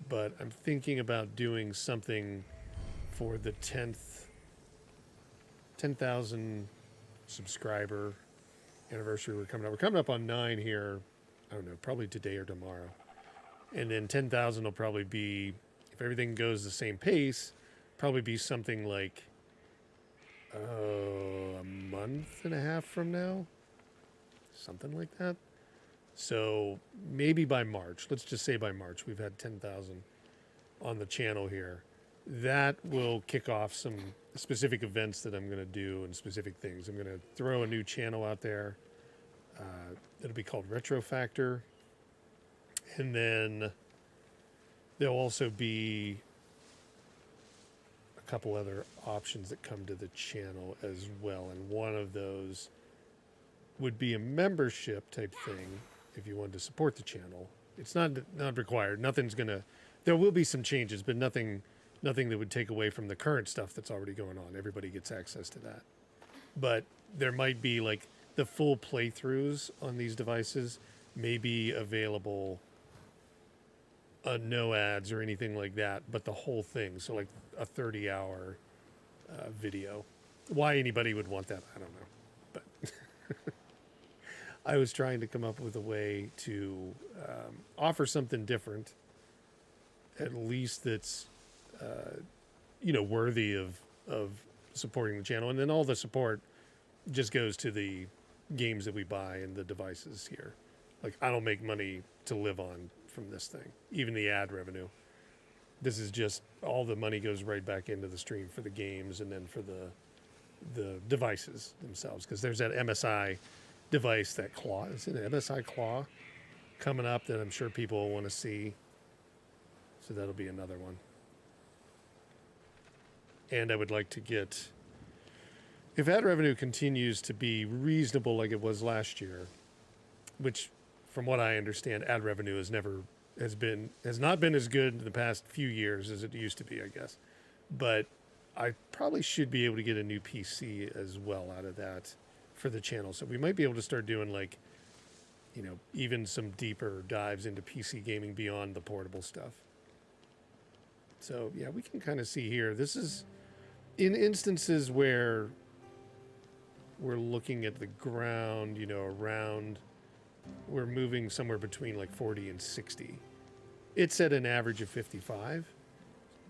but I'm thinking about doing something for the 10,000 subscriber anniversary. We're coming up on 9 here. I don't know, probably today or tomorrow. And then 10,000 will probably be, if everything goes the same pace, probably be something like a month and a half from now, something like that. So maybe by March, let's just say by March, we've had 10,000 on the channel here. That will kick off some specific events that I'm going to do and specific things. I'm going to throw a new channel out there. It'll be called Retro Factor. And then there'll also be a couple other options that come to the channel as well. And one of those would be a membership type thing if you wanted to support the channel. It's not required. Nothing's going to... There will be some changes, but nothing that would take away from the current stuff that's already going on. Everybody gets access to that. But there might be like the full playthroughs on these devices may be available, no ads or anything like that, but the whole thing. So like a 30-hour video. Why anybody would want that, I don't know. But I was trying to come up with a way to offer something different, at least that's worthy of supporting the channel. And then all the support just goes to the games that we buy and the devices here. Like, I don't make money to live on from this thing, even the ad revenue. This is just, all the money goes right back into the stream for the games and then for the devices themselves. Because there's that MSI device, that claw. Is it an MSI claw coming up that I'm sure people will want to see. So that'll be another one. And I would like to get, if ad revenue continues to be reasonable like it was last year, which from what I understand, ad revenue has not been as good in the past few years as it used to be, I guess. But I probably should be able to get a new PC as well out of that for the channel. So we might be able to start doing like, even some deeper dives into PC gaming beyond the portable stuff. So yeah, we can kind of see here. This is in instances where we're looking at the ground, around, we're moving somewhere between like 40 and 60. It's at an average of 55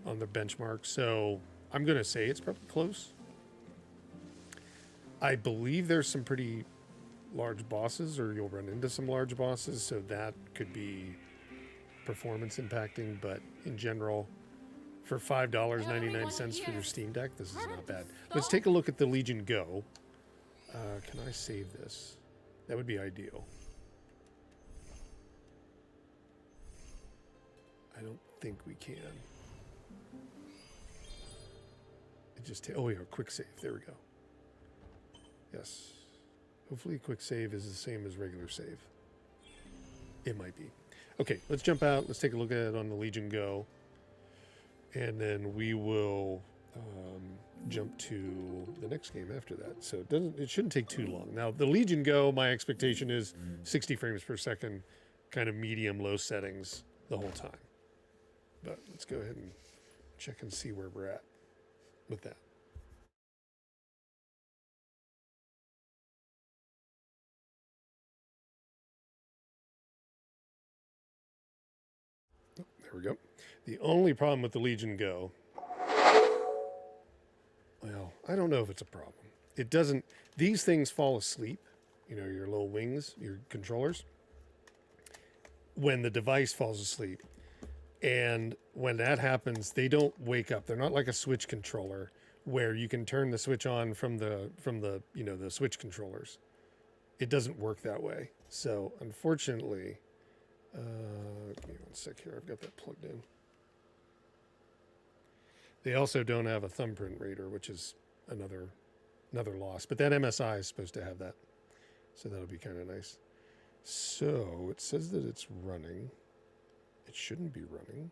on the benchmark. So I'm going to say it's probably close. I believe there's some pretty large bosses, or you'll run into some large bosses. So that could be performance impacting, but in general, for $5.99 for your Steam Deck, this is not bad. Let's take a look at the Legion Go. Can I save this? That would be ideal. I don't think we can. It just, oh yeah, quick save. There we go. Yes. Hopefully quick save is the same as regular save. It might be. Okay, let's jump out. Let's take a look at it on the Legion Go. And then we will jump to the next game after that. So it shouldn't take too long. Now, the Legion Go, my expectation is 60 frames per second, kind of medium, low settings the whole time. But let's go ahead and check and see where we're at with that. Oh, there we go. The only problem with the Legion Go, well, I don't know if it's a problem. It doesn't, these things fall asleep, your little wings, your controllers, when the device falls asleep. And when that happens, they don't wake up. They're not like a Switch controller where you can turn the switch on from the the Switch controllers. It doesn't work that way. So unfortunately, give me one sec here. I've got that plugged in. They also don't have a thumbprint reader, which is another loss. But that MSI is supposed to have that. So that'll be kind of nice. So it says that it's running. It shouldn't be running.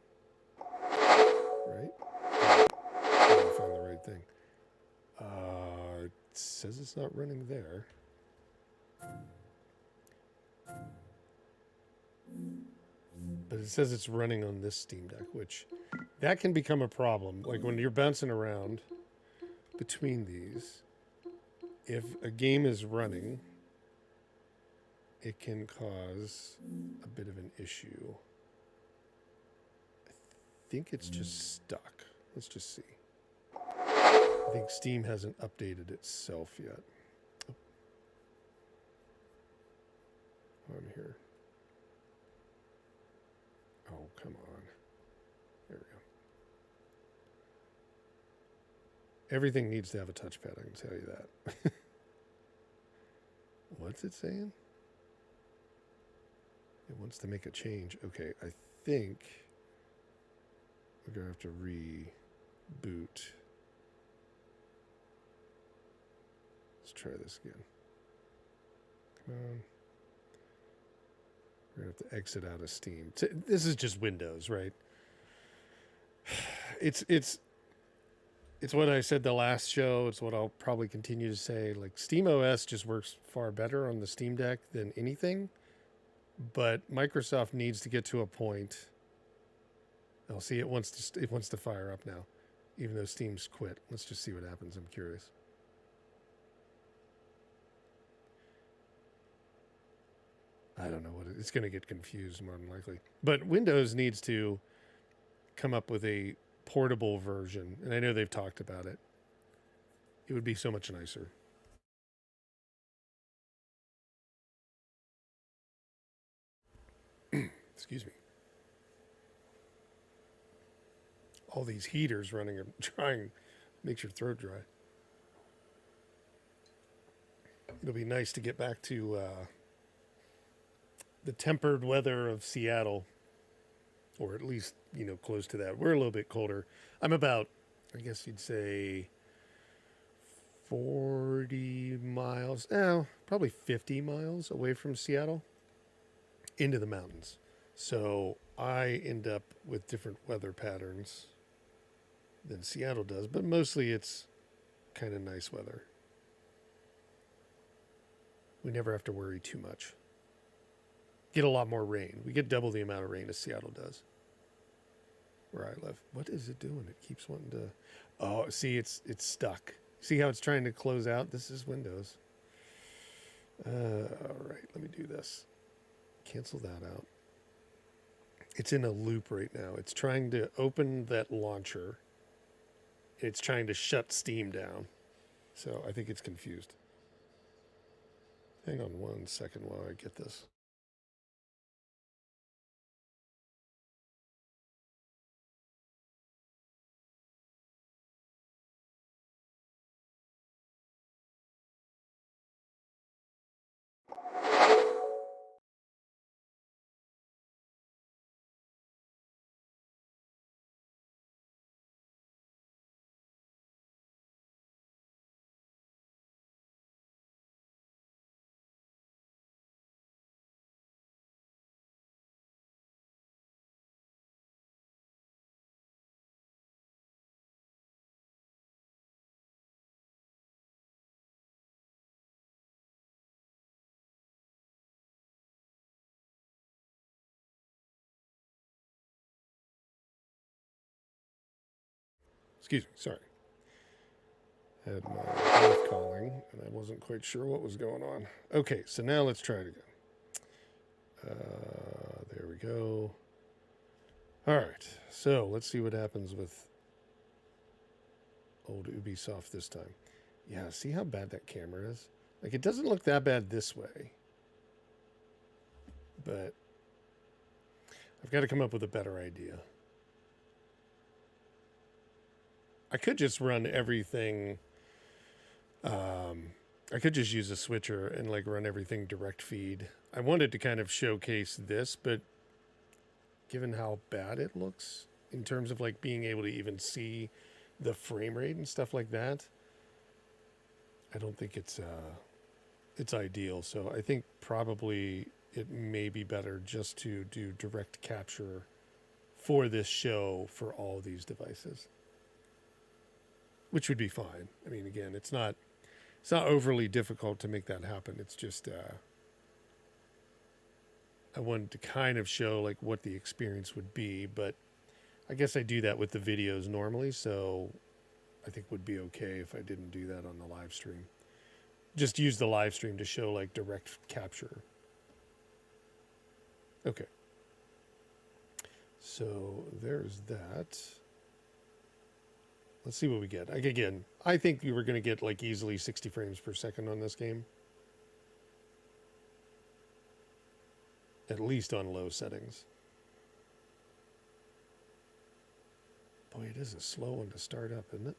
Right? says it's not running there. But it says it's running on this Steam Deck, which that can become a problem. Like when you're bouncing around between these, if a game is running, it can cause a bit of an issue. I think it's just stuck. Let's just see. I think Steam hasn't updated itself yet. Oh. I'm here. Oh, come on. There we go. Everything needs to have a touchpad, I can tell you that. What's it saying? It wants to make a change. Okay, I think we're going to have to reboot. Let's try this again. Come on. We're going to have to exit out of Steam. This is just Windows, right? It's what I said the last show. It's what I'll probably continue to say. Like, Steam OS just works far better on the Steam Deck than anything. But Microsoft needs to get to a point. I'll see it wants to fire up now, even though Steam's quit. Let's just see what happens. I'm curious. I don't know what it's going to get confused more than likely. But Windows needs to come up with a portable version, and I know they've talked about it. It would be so much nicer. Excuse me. All these heaters running are trying makes your throat dry. It'll be nice to get back to the tempered weather of Seattle, or at least, close to that. We're a little bit colder. I'm about, I guess you'd say, 40 miles, probably 50 miles away from Seattle into the mountains. So I end up with different weather patterns than Seattle does, but mostly it's kind of nice weather. We never have to worry too much. Get a lot more rain. We get double the amount of rain as Seattle does, where I live. What is it doing? It keeps wanting to... Oh, see, it's stuck. See how it's trying to close out? This is Windows. All right, let me do this. Cancel that out. It's in a loop right now. It's trying to open that launcher. It's trying to shut Steam down. So I think it's confused. Hang on 1 second while I get this. Excuse me, sorry. I had my wife calling, and I wasn't quite sure what was going on. Okay, so now let's try it again. There we go. All right, so let's see what happens with old Ubisoft this time. Yeah, see how bad that camera is? Like, it doesn't look that bad this way. But I've got to come up with a better idea. I could just run everything. I could just use a switcher and run everything direct feed. I wanted to kind of showcase this, but given how bad it looks in terms of being able to even see the frame rate and stuff like that, I don't think it's ideal. So I think probably it may be better just to do direct capture for this show for all these devices, which would be fine. I mean, again, it's not It's not overly difficult to make that happen. It's just I wanted to kind of show like what the experience would be, but I guess I do that with the videos normally, so I think would be okay if I didn't do that on the live stream. Just use the live stream to show like direct capture. Okay. So there's that. Let's see what we get. Again, I think you were going to get like easily 60 frames per second on this game. At least on low settings. Boy, it is a slow one to start up, isn't it?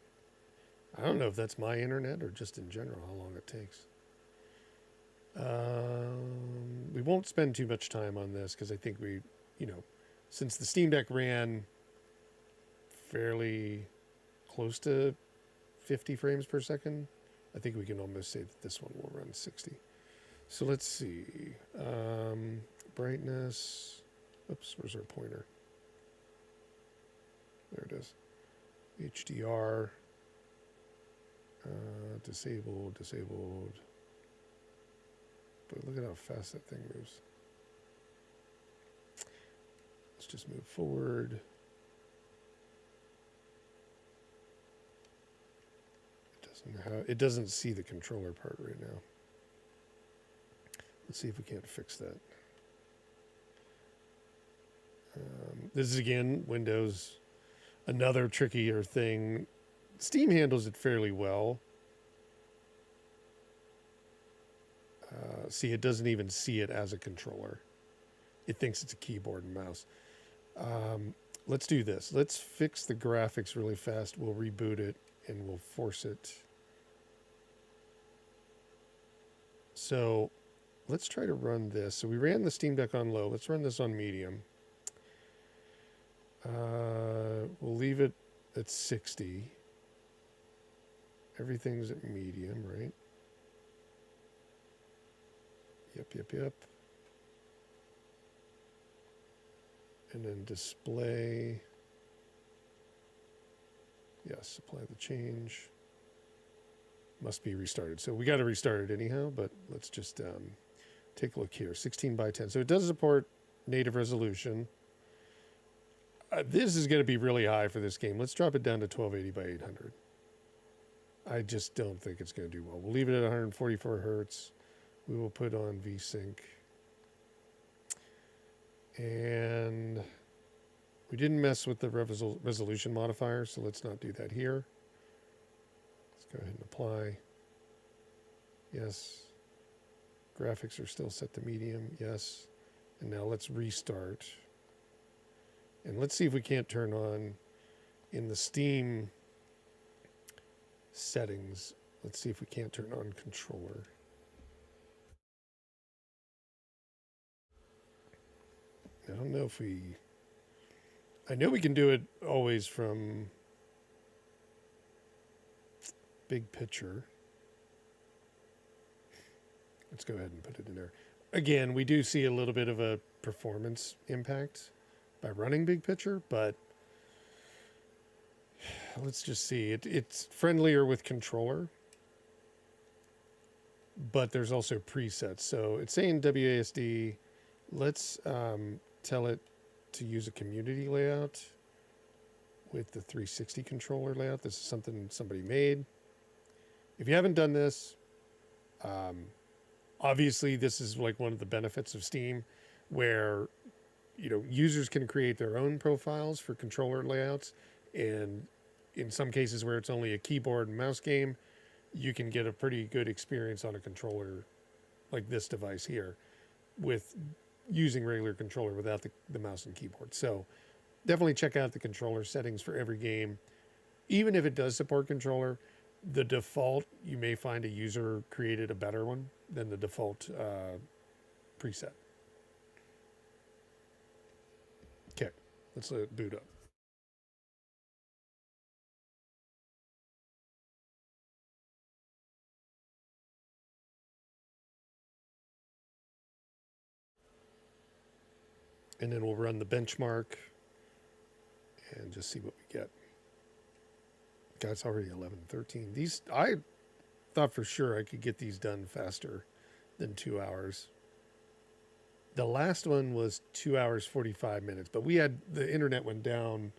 I don't know if that's my internet or just in general how long it takes. We won't spend too much time on this because I think we, since the Steam Deck ran fairly close to 50 frames per second, I think we can almost say that this one will run 60. So let's see. Brightness. Oops, where's our pointer? There it is. HDR. Disabled. But look at how fast that thing moves. Let's just move forward. It doesn't see the controller part right now. Let's see if we can't fix that. This is again Windows, another trickier thing. Steam handles it fairly well. See, it doesn't even see it as a controller. It thinks it's a keyboard and mouse. Let's do this. Let's fix the graphics really fast. We'll reboot it and we'll force it. So let's try to run this. So we ran the Steam Deck on low. Let's run this on medium. We'll leave it at 60. Everything's at medium, right? Yep. And then display. Yes, apply the change. Must be restarted. So we got to restart it anyhow, but let's just take a look here. 16 by 10. So it does support native resolution. This is going to be really high for this game. Let's drop it down to 1280 by 800. I just don't think it's going to do well. We'll leave it at 144 hertz. We will put on VSync. And we didn't mess with the resolution modifier, so let's not do that here. Let's go ahead and apply. Yes. Graphics are still set to medium. Yes. And now let's restart. And let's see if we can't turn on in the Steam settings. Let's see if we can't turn on controller. I don't know if I know we can do it always from big picture. Let's go ahead and put it in there. Again, we do see a little bit of a performance impact by running big picture, but let's just see. It's friendlier with controller, but there's also presets. So it's saying WASD. Let's tell it to use a community layout with the 360 controller layout. This is something somebody made. If you haven't done this, obviously this is like one of the benefits of Steam, where users can create their own profiles for controller layouts, and in some cases where it's only a keyboard and mouse game, you can get a pretty good experience on a controller like this device here with using regular controller without the mouse and keyboard. So definitely check out the controller settings for every game. Even if it does support controller, the default, you may find a user created a better one than the default preset. Okay, let's let it boot up. And then we'll run the benchmark and just see what we get. God, it's already 11:13. thought for sure I could get these done faster than 2 hours. The last one was 2 hours 45 minutes, but we had the internet went down.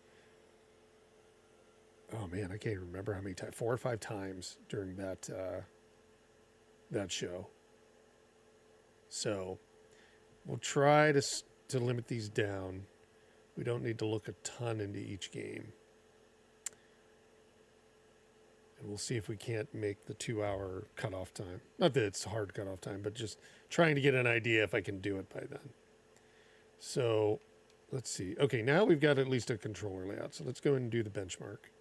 Oh man, I can't remember how many times, 4 or 5 times during that that show. So we'll try to limit these down. We don't need to look a ton into each game. And we'll see if we can't make the 2 hour cutoff time. Not that it's hard cutoff time, but just trying to get an idea if I can do it by then. So let's see. Okay, now we've got at least a controller layout. So let's go and do the benchmark.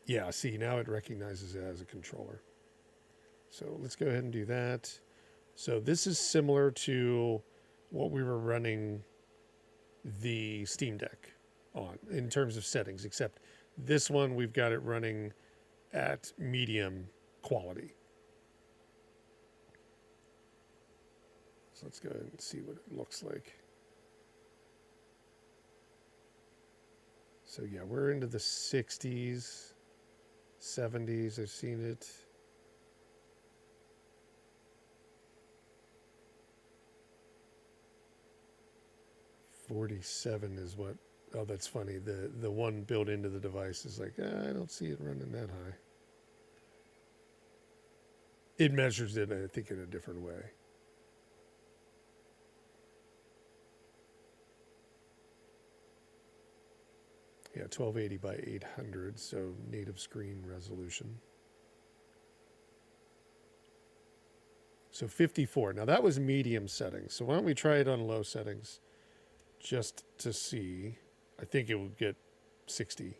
Yeah, see, now it recognizes it as a controller. So let's go ahead and do that. So this is similar to what we were running the Steam Deck on in terms of settings, except this one we've got it running at medium quality. So let's go ahead and see what it looks like. So yeah, we're into the 60s. 70s, I've seen it. $47 is what, oh, that's funny. The one built into the device is like, I don't see it running that high. It measures it, I think, in a different way. Yeah, 1280 by 800, so native screen resolution. So 54. Now that was medium settings. So why don't we try it on low settings just to see. I think it will get 60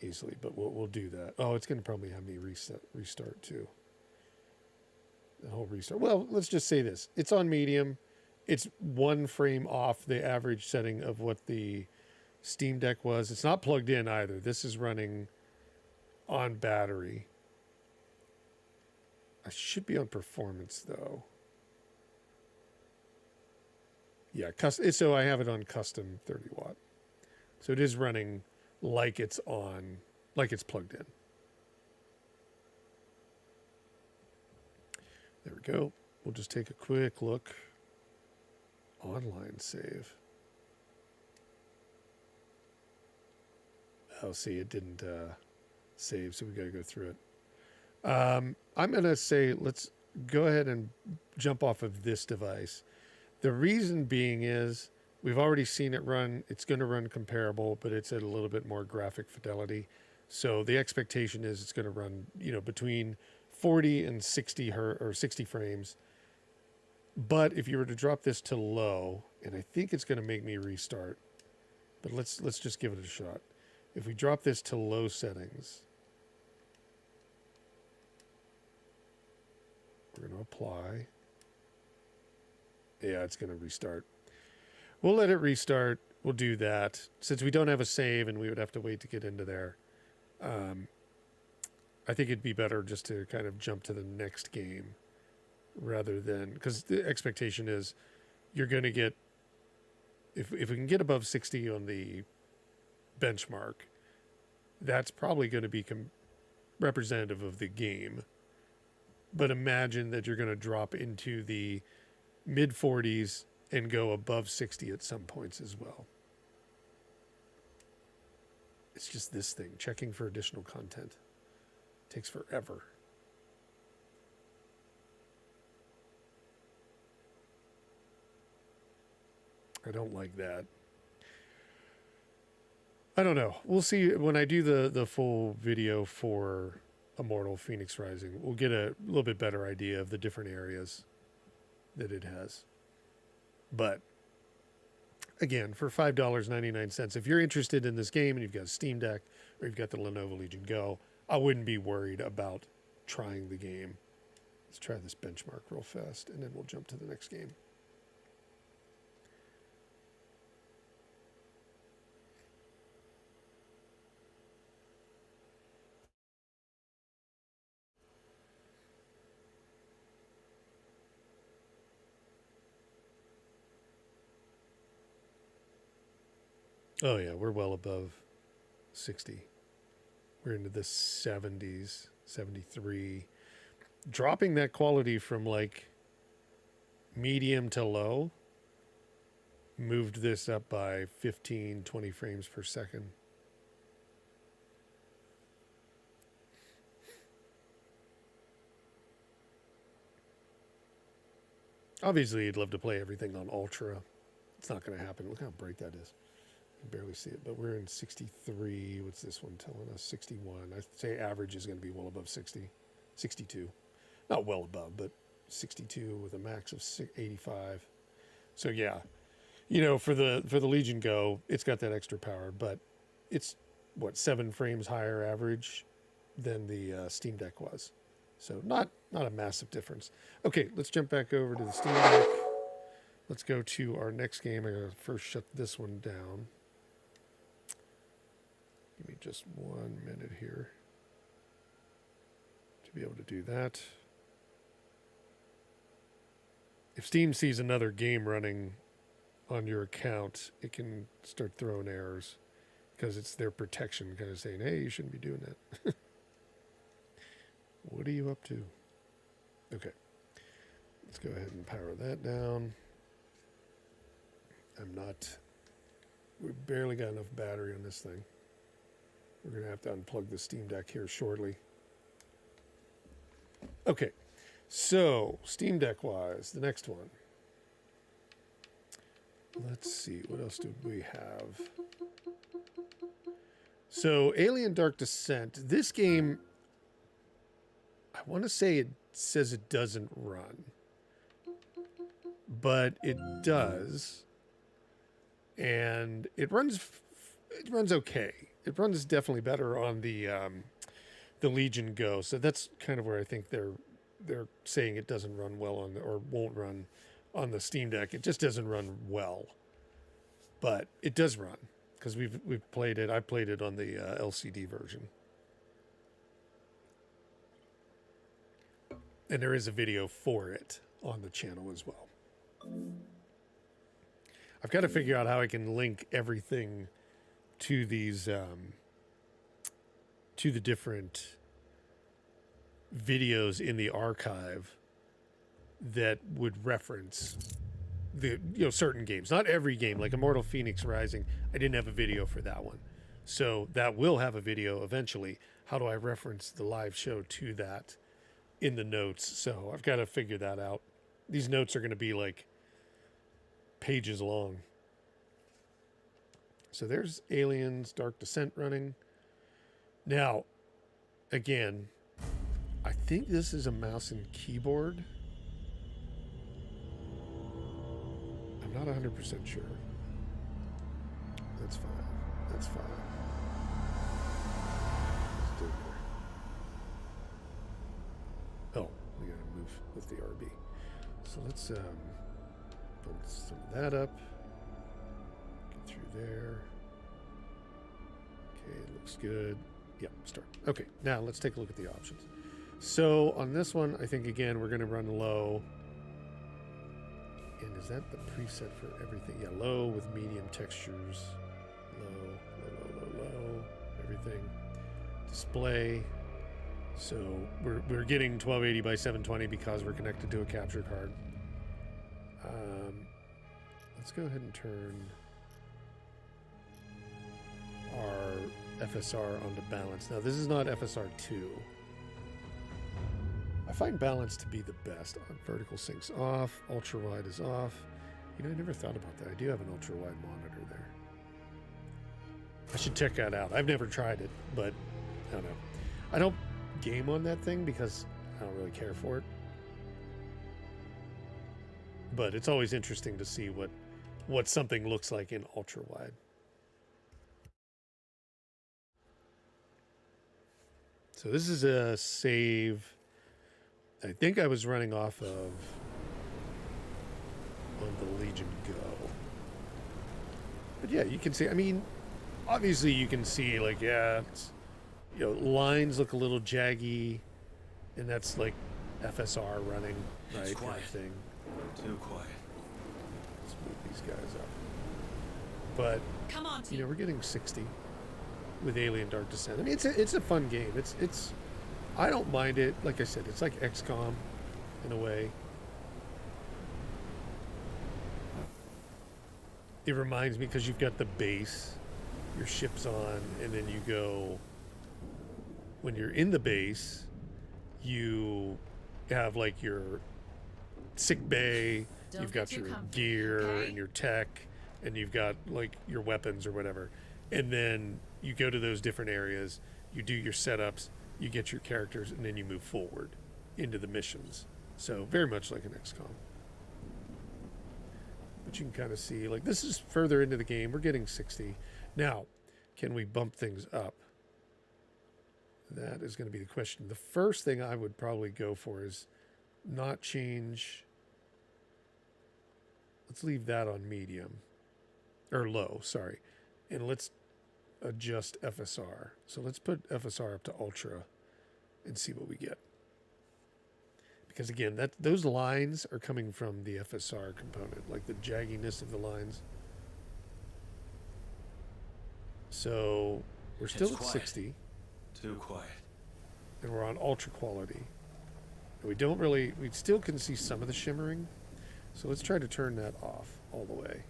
easily, but we'll do that. Oh, it's going to probably have me restart too. The whole restart. Well, let's just say this. It's on medium. It's 1 frame off the average setting of what the Steam Deck was. It's not plugged in either. This is running on battery. I should be on performance though. Yeah, so I have it on custom 30 watt. So it is running like it's on, like it's plugged in. There we go. We'll just take a quick look. Online save. Oh, see, it didn't save, so we got to go through it. I'm going to say let's go ahead and jump off of this device. The reason being is we've already seen it run. It's going to run comparable, but it's at a little bit more graphic fidelity. So the expectation is it's going to run, between 40 and 60 or 60 frames. But if you were to drop this to low, and I think it's going to make me restart, but let's just give it a shot. If we drop this to low settings, we're going to apply. Yeah, it's going to restart. We'll let it restart. We'll do that. Since we don't have a save and we would have to wait to get into there, I think it'd be better just to kind of jump to the next game rather than, because the expectation is you're going to get, if we can get above 60 on the benchmark, that's probably going to be representative of the game. But imagine that you're going to drop into the mid 40s and go above 60 at some points as well. It's just this thing, checking for additional content. It takes forever. I don't like that. I don't know. We'll see when I do the full video for Immortal Fenyx Rising. We'll get a little bit better idea of the different areas that it has. But again, for $5.99, if you're interested in this game and you've got a Steam Deck or you've got the Lenovo Legion Go, I wouldn't be worried about trying the game. Let's try this benchmark real fast, and then we'll jump to the next game. Oh yeah, we're well above 60. We're into the 70s. 73. Dropping that quality from like medium to low moved this up by 15, 20 frames per second. Obviously, you'd love to play everything on ultra. It's not going to happen. Look how bright that is. You can barely see it, but we're in 63. What's this one telling us? 61. I'd say average is going to be well above 60. 62. Not well above, but 62 with a max of 85. So yeah, you know, for the Legion Go, it's got that extra power, but it's what, 7 frames higher average than the Steam Deck was. So not a massive difference. Okay, let's jump back over to the Steam Deck. Let's go to our next game. I'm going to first shut this one down. Give me just 1 minute here to be able to do that. If Steam sees another game running on your account, it can start throwing errors because it's their protection, kind of saying, hey, you shouldn't be doing that. What are you up to? Okay. Let's go ahead and power that down. We barely got enough battery on this thing. We're going to have to unplug the Steam Deck here shortly. Okay. So, Steam Deck wise, the next one. Let's see, what else do we have? So, Alien Dark Descent. This game, I want to say it says it doesn't run, but it does, and it runs okay. It runs definitely better on the Legion Go. So that's kind of where I think they're saying it doesn't run well on or won't run on the Steam Deck. It just doesn't run well, but it does run because we've played it. I played it on the LCD version. And there is a video for it on the channel as well. I've got to figure out how I can link everything to these, to the different videos in the archive that would reference the, certain games. Not every game, like Immortal Fenyx Rising. I didn't have a video for that one. So that will have a video eventually. How do I reference the live show to that in the notes? So I've got to figure that out. These notes are going to be like pages long. So there's Aliens Dark Descent running. Now, again, I think this is a mouse and keyboard. I'm not 100% sure. That's fine. That's fine. Let's do it here. Oh, we gotta move with the RB. So let's put some of that up. Get through there. Okay, it looks good. Yep, start. Okay, now let's take a look at the options. So on this one, I think again we're gonna run low. And is that the preset for everything? Yeah, low with medium textures. Low, everything. Display. So we're getting 1280 by 720 because we're connected to a capture card. Let's go ahead and turn our FSR onto balance. Now this is not FSR 2. I find balance to be the best. Vertical sync's off, ultra wide is off. I never thought about that. I do have an ultra wide monitor there. I should check that out. I've never tried it, but I don't know. I don't game on that thing because I don't really care for it. But it's always interesting to see what something looks like in ultra wide. So this is a save. I think I was running off of on the Legion Go. But yeah, you can see, I mean, obviously you can see like, yeah, it's, lines look a little jaggy, and that's like FSR running, right? It's quiet. Kind of thing. Too quiet. Let's move these guys up. But, Come on, team. we're getting 60 with Alien Dark Descent. I mean, it's a fun game. It's I don't mind it. Like I said, it's like XCOM in a way. It reminds me because you've got the base, your ship's on, and then you go. When you're in the base, you have like your sick bay, you've got your gear and your tech, and you've got like your weapons or whatever. And then you go to those different areas, you do your setups, you get your characters, and then you move forward into the missions. So very much like an XCOM. But you can kind of see, like, this is further into the game. We're getting 60. Now, can we bump things up? That is going to be the question. The first thing I would probably go for is not change. Let's leave that on medium. Or low, sorry. And let's adjust FSR. So let's put FSR up to ultra and see what we get. Because again, those lines are coming from the FSR component, like the jagginess of the lines. So we're still at 60. Too quiet. And we're on ultra quality. And we still can see some of the shimmering. So let's try to turn that off all the way.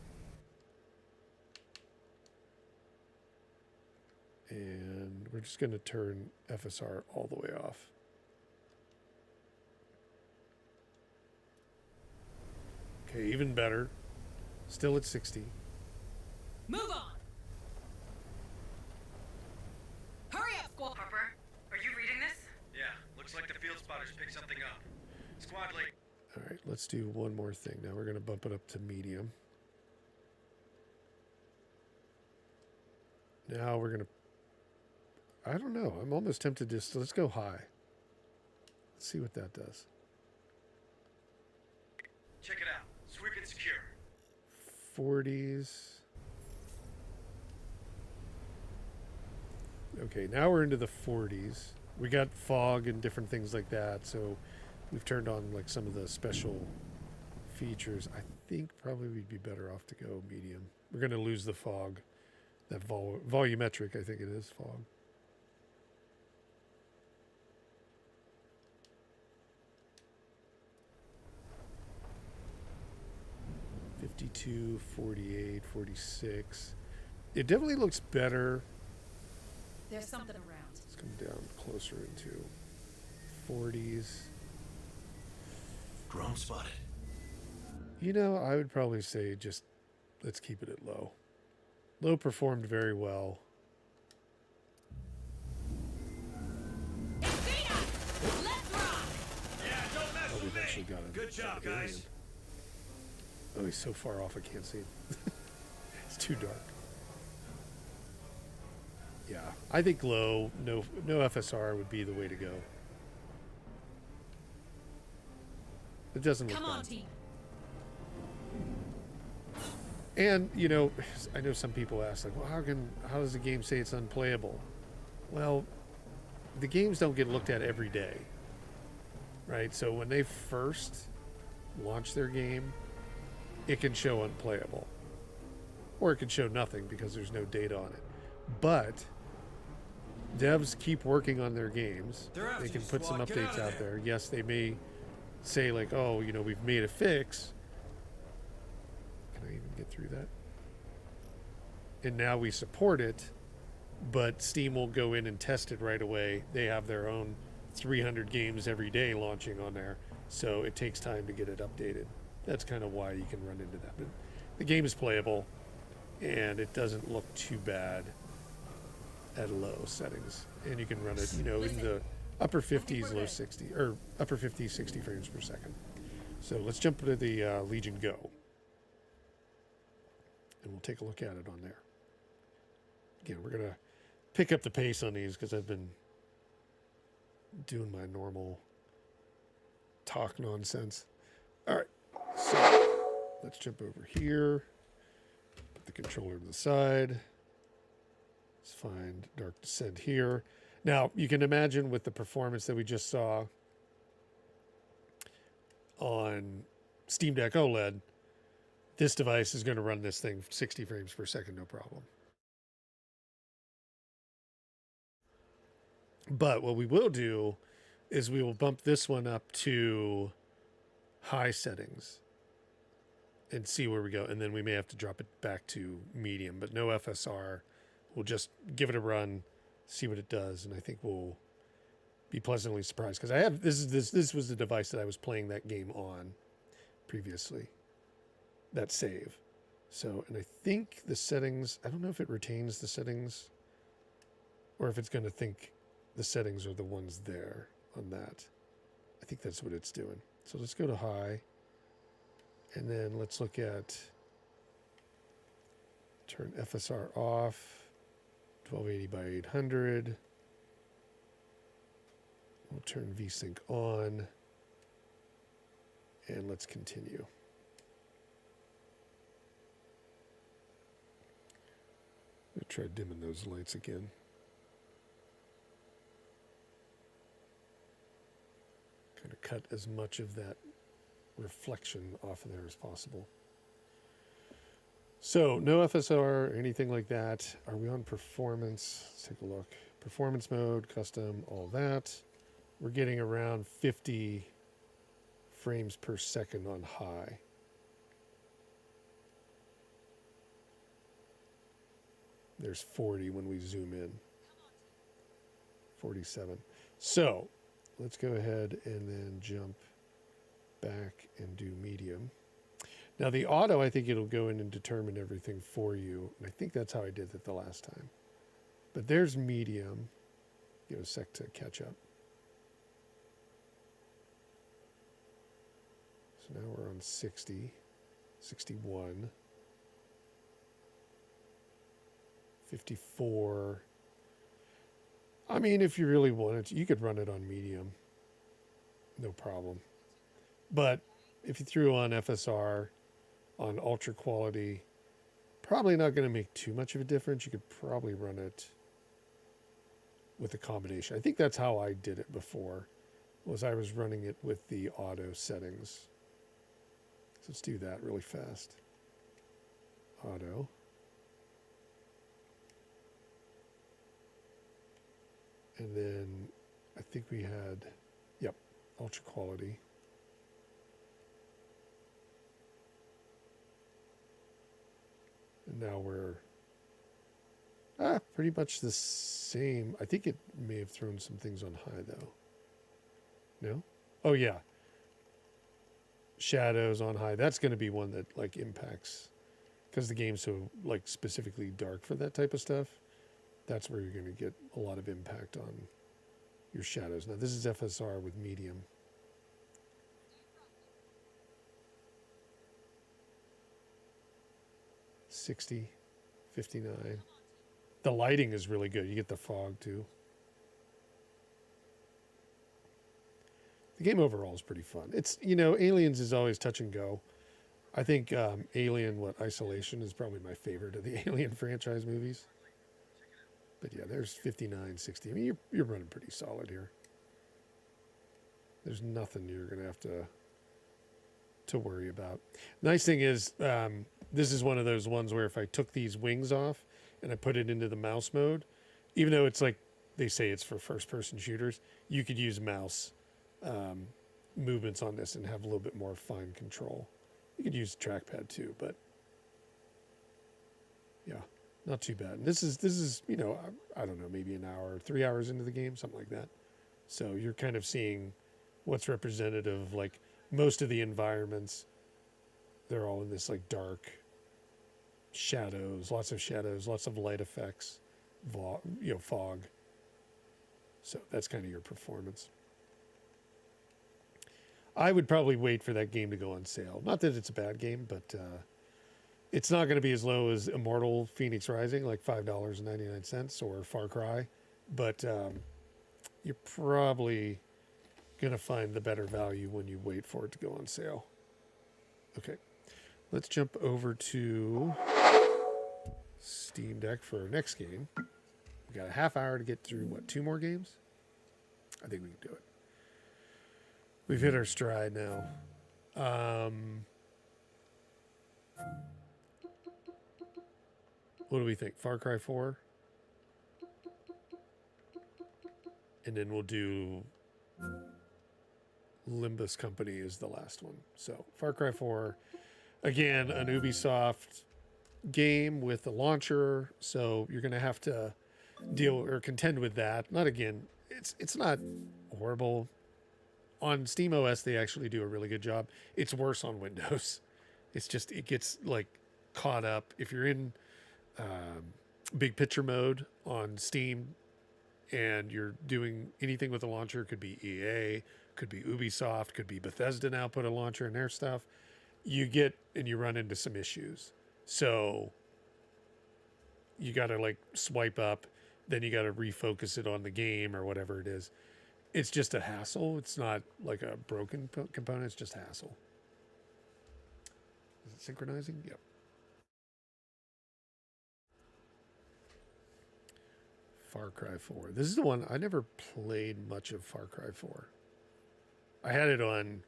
And we're just going to turn FSR all the way off. Okay, even better. Still at 60. Move on! Hurry up, Squad! Harper, are you reading this? Yeah, looks like the field spotters picked something up. Squad lead. All right, let's do one more thing. Now we're going to bump it up to medium. Now we're going to... I don't know. I'm almost tempted to... Let's go high. Let's see what that does. Check it out. Sweep and secure. 40s. Okay, now we're into the 40s. We got fog and different things like that, so we've turned on like some of the special features. I think probably we'd be better off to go medium. We're going to lose the fog. That volumetric, I think it is, fog. (52, 48, 46). It definitely looks better. There's something around. Let's come down closer into 40s. Drone spotted. You know, I would probably say just let's keep it at low. Low performed very well. Let's rock! Yeah, don't mess Oh, with we've me. actually got it. Good job, guys. Oh, he's so far off I can't see him. It's too dark. Yeah, I think low, no FSR would be the way to go. It doesn't look Come on, bad. team. And, you know, I know some people ask, like, well, how does the game say it's unplayable? Well, the games don't get looked at every day, right? So when they first launch their game, it can show unplayable. Or it can show nothing because there's no data on it. But devs keep working on their games. They can put some updates out there. Yes, they may say, like, oh, you know, we've made a fix. Can I even get through that? And now we support it, but Steam will go in and test it right away. They have their own 300 games every day launching on there, so it takes time to get it updated. That's kind of why you can run into that. But the game is playable, and it doesn't look too bad at low settings. And you can run it, you know, in the upper 50s, low 60, or upper 50s, 60 frames per second. So let's jump to the Legion Go. And we'll take a look at it on there. Again, we're going to pick up the pace on these because I've been doing my normal talk nonsense. All right, so let's jump over here. Put the controller to the side. Let's find Dark Descent here. Now, you can imagine with the performance that we just saw on Steam Deck OLED, this device is going to run this thing 60 frames per second, no problem. But what we will do is we will bump this one up to high settings and see where we go. And then we may have to drop it back to medium, but no FSR. We'll just give it a run, see what it does, and I think we'll be pleasantly surprised because I have this was the device that I was playing that game on previously, that save. So, and I think the settings, I don't know if it retains the settings or if it's going to think the settings are the ones there on that. I think that's what it's doing. So let's go to high, and then let's look at turn FSR off, 1280 by 800. We'll turn VSync on, and let's continue. I'll try dimming those lights again. Kind of cut as much of that reflection off of there as possible. So no FSR or anything like that. Are we on performance? Let's take a look. Performance mode, custom, all that. We're getting around 50 frames per second on high. There's 40 when we zoom in. 47. So let's go ahead and then jump back and do medium. Now the auto, I think it'll go in and determine everything for you. And I think that's how I did it the last time. But there's medium. Give it a sec to catch up. So now we're on 60, 61, 54. I mean, if you really wanted to, you could run it on medium. No problem. But if you threw on FSR on ultra quality, probably not going to make too much of a difference. You could probably run it with a combination. I think that's how I did it before, was I was running it with the auto settings. So let's do that really fast. Auto. And then I think we had, yep, ultra quality. And now we're pretty much the same. I think it may have thrown some things on high though. No? Oh yeah. Shadows on high. That's going to be one that like impacts, because the game's so like specifically dark for that type of stuff. That's where you're going to get a lot of impact on your shadows. Now this is FSR with medium. $60, $59. The lighting is really good. You get the fog too. The game overall is pretty fun. It's, you know, Aliens is always touch and go. I think Alien, Isolation is probably my favorite of the Alien franchise movies. But yeah, there's 59, 60. I mean, you're running pretty solid here. There's nothing you're going to have to worry about. Nice thing is, this is one of those ones where if I took these wings off and I put it into the mouse mode, even though it's like they say it's for first-person shooters, you could use mouse movements on this and have a little bit more fine control. You could use trackpad too, but yeah, not too bad. And this is, you know, I don't know, maybe an hour, 3 hours into the game, something like that. So you're kind of seeing what's representative of like most of the environments. They're all in this like dark shadows, lots of light effects, fog. So that's kind of your performance. I would probably wait for that game to go on sale. Not that it's a bad game, but it's not going to be as low as Immortal Fenyx Rising, like $5.99, or Far Cry. But you're probably going to find the better value when you wait for it to go on sale. Okay, let's jump over to Steam Deck for our next game. We got a half hour to get through, what, 2 more games? I think we can do it. We've hit our stride now. What do we think? Far Cry 4? And then we'll do Limbus company is the last one. So Far Cry 4, again, an Ubisoft game with a launcher. So you're going to have to deal or contend with that. Not again. It's not horrible. On Steam OS, they actually do a really good job. It's worse on Windows. It's just, it gets like caught up. If you're in big picture mode on Steam and you're doing anything with the launcher, it could be EA, could be Ubisoft, could be Bethesda now put a launcher in their stuff. You get and you run into some issues. So you got to like swipe up, then you got to refocus it on the game or whatever it is. It's just a hassle. It's not like a broken component. It's just hassle. Is it synchronizing? Yep. Far Cry 4. This is the one I never played much of. Far Cry 4. I had it on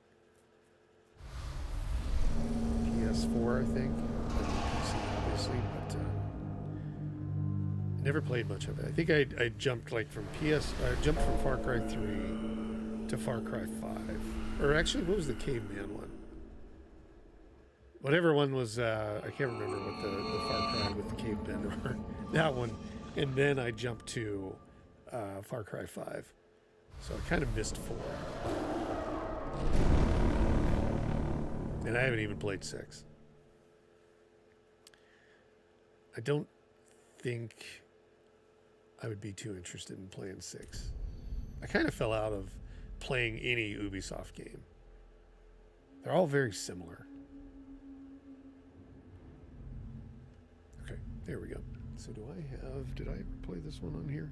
PS4, I think. PC, obviously, but never played much of it. I think I jumped like from I jumped from Far Cry 3 to Far Cry 5. Or actually, what was the caveman one? Whatever one was, I can't remember what the Far Cry with the cavemen were. That one. And then I jumped to Far Cry 5. So I kind of missed 4. And I haven't even played 6. I don't think I would be too interested in playing 6. I kind of fell out of playing any Ubisoft game. They're all very similar. Okay, there we go. So did I ever play this one on here?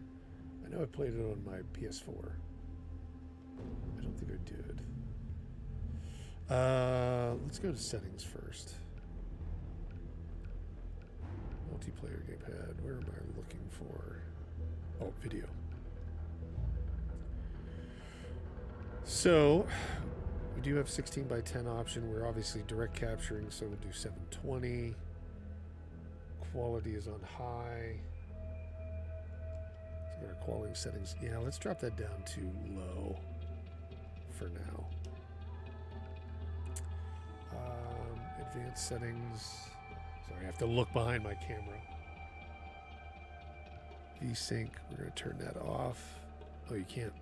I know I played it on my PS4. I don't think I did. Let's go to settings first. Multiplayer gamepad. Where am I looking for? Oh, video. So we do have 16 by 10 option. We're obviously direct capturing, so we'll do 720. Quality is on high. So our quality settings. Yeah, let's drop that down to low for now. Advanced settings. Sorry, I have to look behind my camera. VSync, we're going to turn that off. Oh, you can't.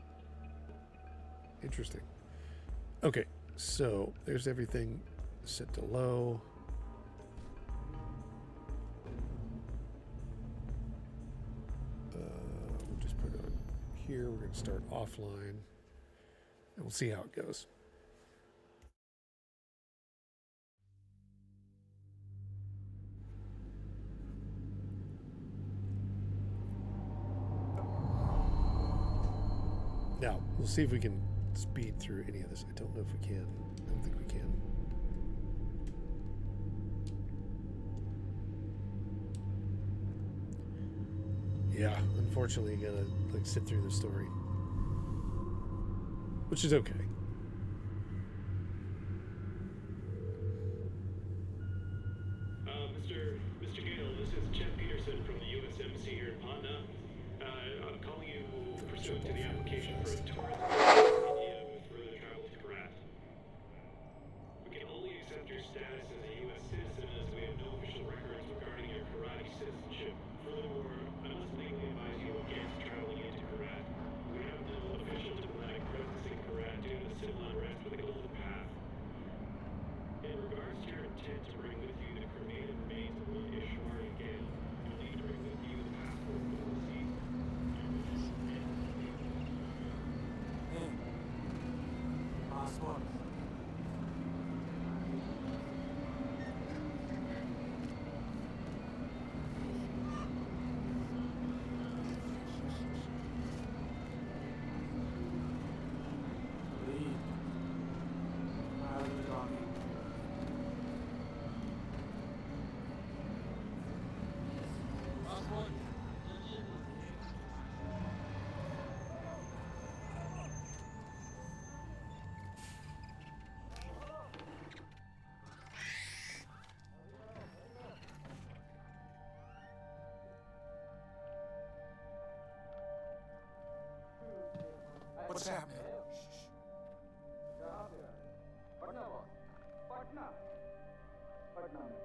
Interesting. Okay, so there's everything set to low. We'll just put it on here. We're going to start offline, and we'll see how it goes. Now, we'll see if we can speed through any of this. I don't know if we can. I don't think we can. Yeah, unfortunately, you gotta like sit through the story, which is okay. Mr. Gale, this is Chet Peterson from the USMC here in Patna. I'm calling you pursuant to the application for a tourism visa with further travel to Karat. We can only accept your status as a U.S. citizen as we have no official records regarding your karate citizenship. Furthermore, I must legally advise you against traveling into Karat. We have no official diplomatic presence in Karat due to the civil unrest with the Golden Path. In regards to your intent to bring with you the cremated remains of one Ishwari Gale, you'll need to bring with you the passport with the receipt. Passport. Read. Why are you talking? Passport. What's happening? Patna Patna में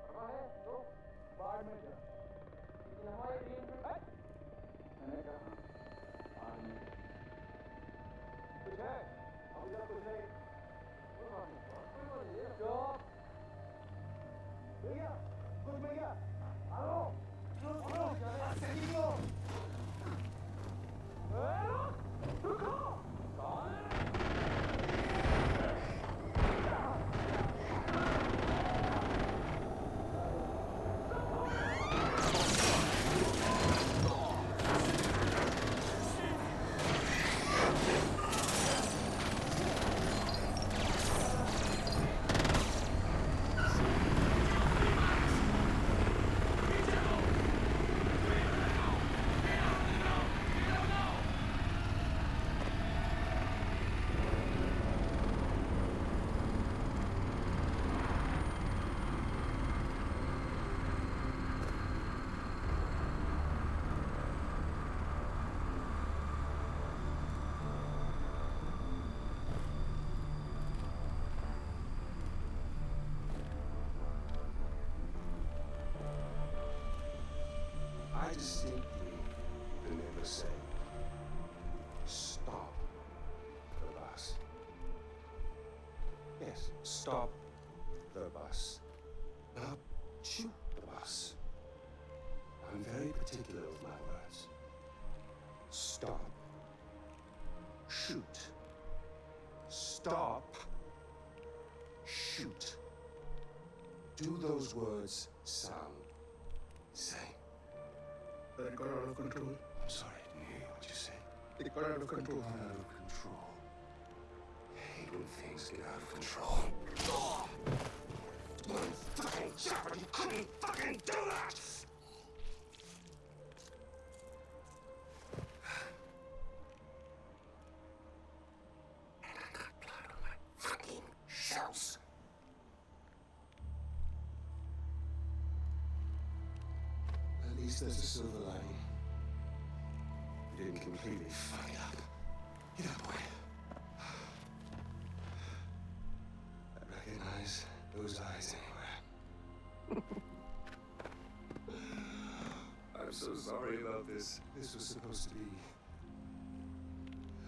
पढ़ा है तो बाढ़ में जा लेकिन हमारे range में मैंने कहा बाढ़ में कुछ है अभी तक कुछ नहीं चुप भैया कुछ भैया हेलो Sekiro! रुको! कौन है? I distinctly remember saying, stop the bus. Yes, stop the bus. Not shoot the bus. I'm very particular with my words. Stop. Shoot. Stop. Shoot. Do those words sound same? It got out of control. I'm sorry, I didn't hear what you said. It got out of control. Out of control. I hate when things get out of control. One fucking job, you couldn't fucking do that! And I got blood on my fucking shells. At least there's a silver lining. You didn't completely fuck it up. Get up, boy. I recognize those eyes anywhere. I'm so sorry about this. This was supposed to be...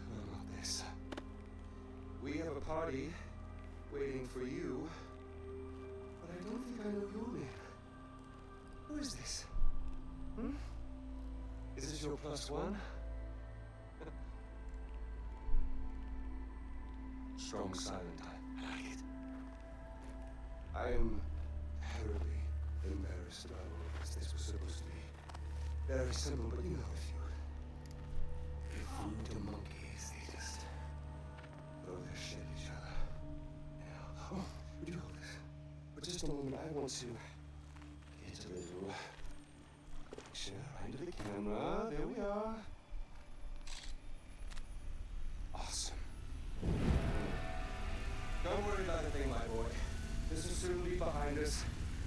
Well, not this. We have a party waiting for you, but I don't think I know your name. Who is this? Hmm? Is this your +1? Strong silent type. I like it. I am terribly embarrassed about all of this. This was supposed to be very simple, but you know, if you food to monkeys, they just throw their shit at each other. You know? Oh, would you hold this? For just a moment, I want to get a little picture right into the camera. There we are. Awesome. Don't worry about a thing, my boy. This will soon be behind us.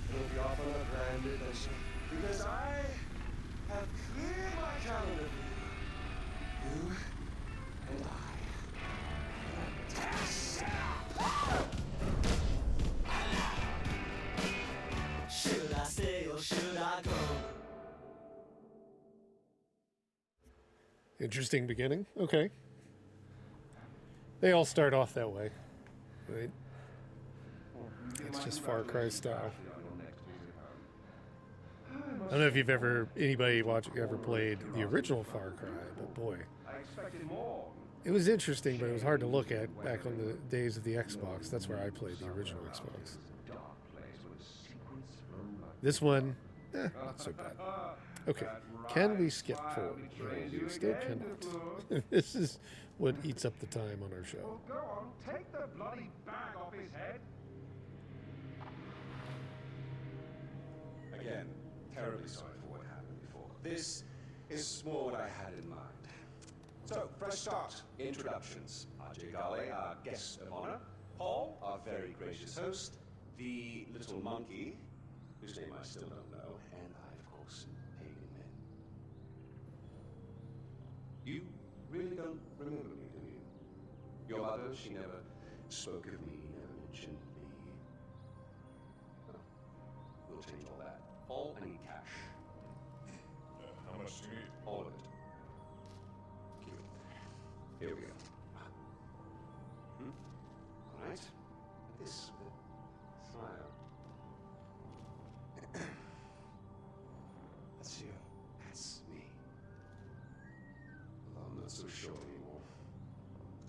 It'll be off on a grand adventure. Because I have cleared my calendar for you. You and I. Should I stay or should I go? Interesting beginning. Okay. They all start off that way, right? It's just Far Cry style. I don't know if anybody watching ever played the original Far Cry, but boy, it was interesting, but it was hard to look at back on the days of the Xbox. That's where I played the original Xbox. This one, not so bad. Okay, can we skip forward? No, we still cannot. This is what eats up the time on our show. Well, go on, take the bloody bag off his head. Again, terribly sorry for what happened before. This is more what I had in mind. So, fresh start. Introductions. RJ Gale, our guest of honor. Paul, our very gracious host. The little monkey, whose name I still don't know. And I, of course, Pagan Men. You really don't remember me, do you? Your mother, she never spoke of me, never mentioned me. We'll change all that. All I need cash. How much do you need? All of it. Here we go. All right. This with a smile. That's you. That's me. Well, I'm not so sure anymore.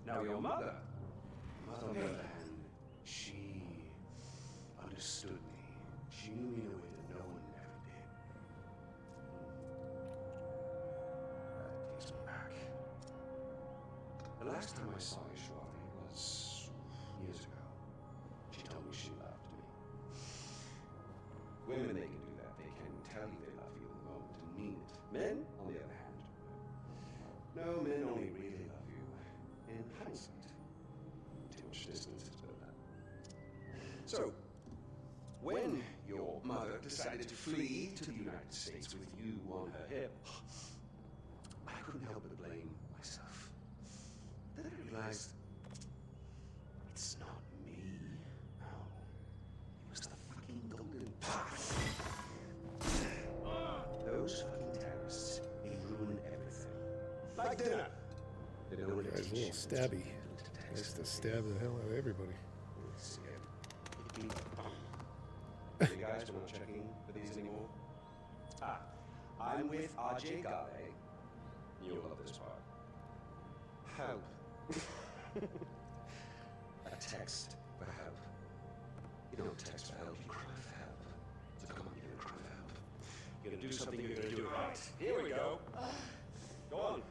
Now your mother. Mother, on the other hand, she understood me. She knew me in a way that no one ever did. That takes me back. The last time I saw Ishwari was years ago. She told me she loved me. Women, they can do that. They can tell you they love you in the moment and mean it. Men, on the other hand, no, men only really love you in hindsight. Too much distance has built up. So, when your mother decided to flee to the United States with you on her hip, I couldn't help but blame myself. Then I realized it's not me. No. It was the fucking golden path. Those fucking terrorists, they ruin everything. Like dinner. They don't really Guy's a little stabby. Likes to stab the hell out of everybody. You guys, we're not checking for these anymore. I'm with RJ Gale. You'll love this part. Help. A text for help. You don't text for help, you cry for help. So come on, you're gonna cry for help. You're gonna do something, you're gonna do it right. Here we go. Go on.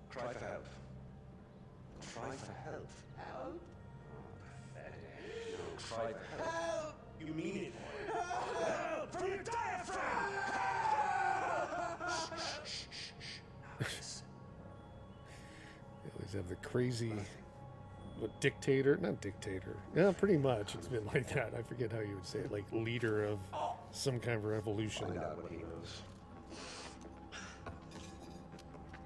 Cry for help. Try for help. Help? Oh, pathetic. No, try for help. Help! You mean it. Help! From your diaphragm! They always have the crazy dictator, not dictator. Yeah, pretty much. It's been like that. I forget how you would say it, like leader of some kind of revolution. Find out what he knows.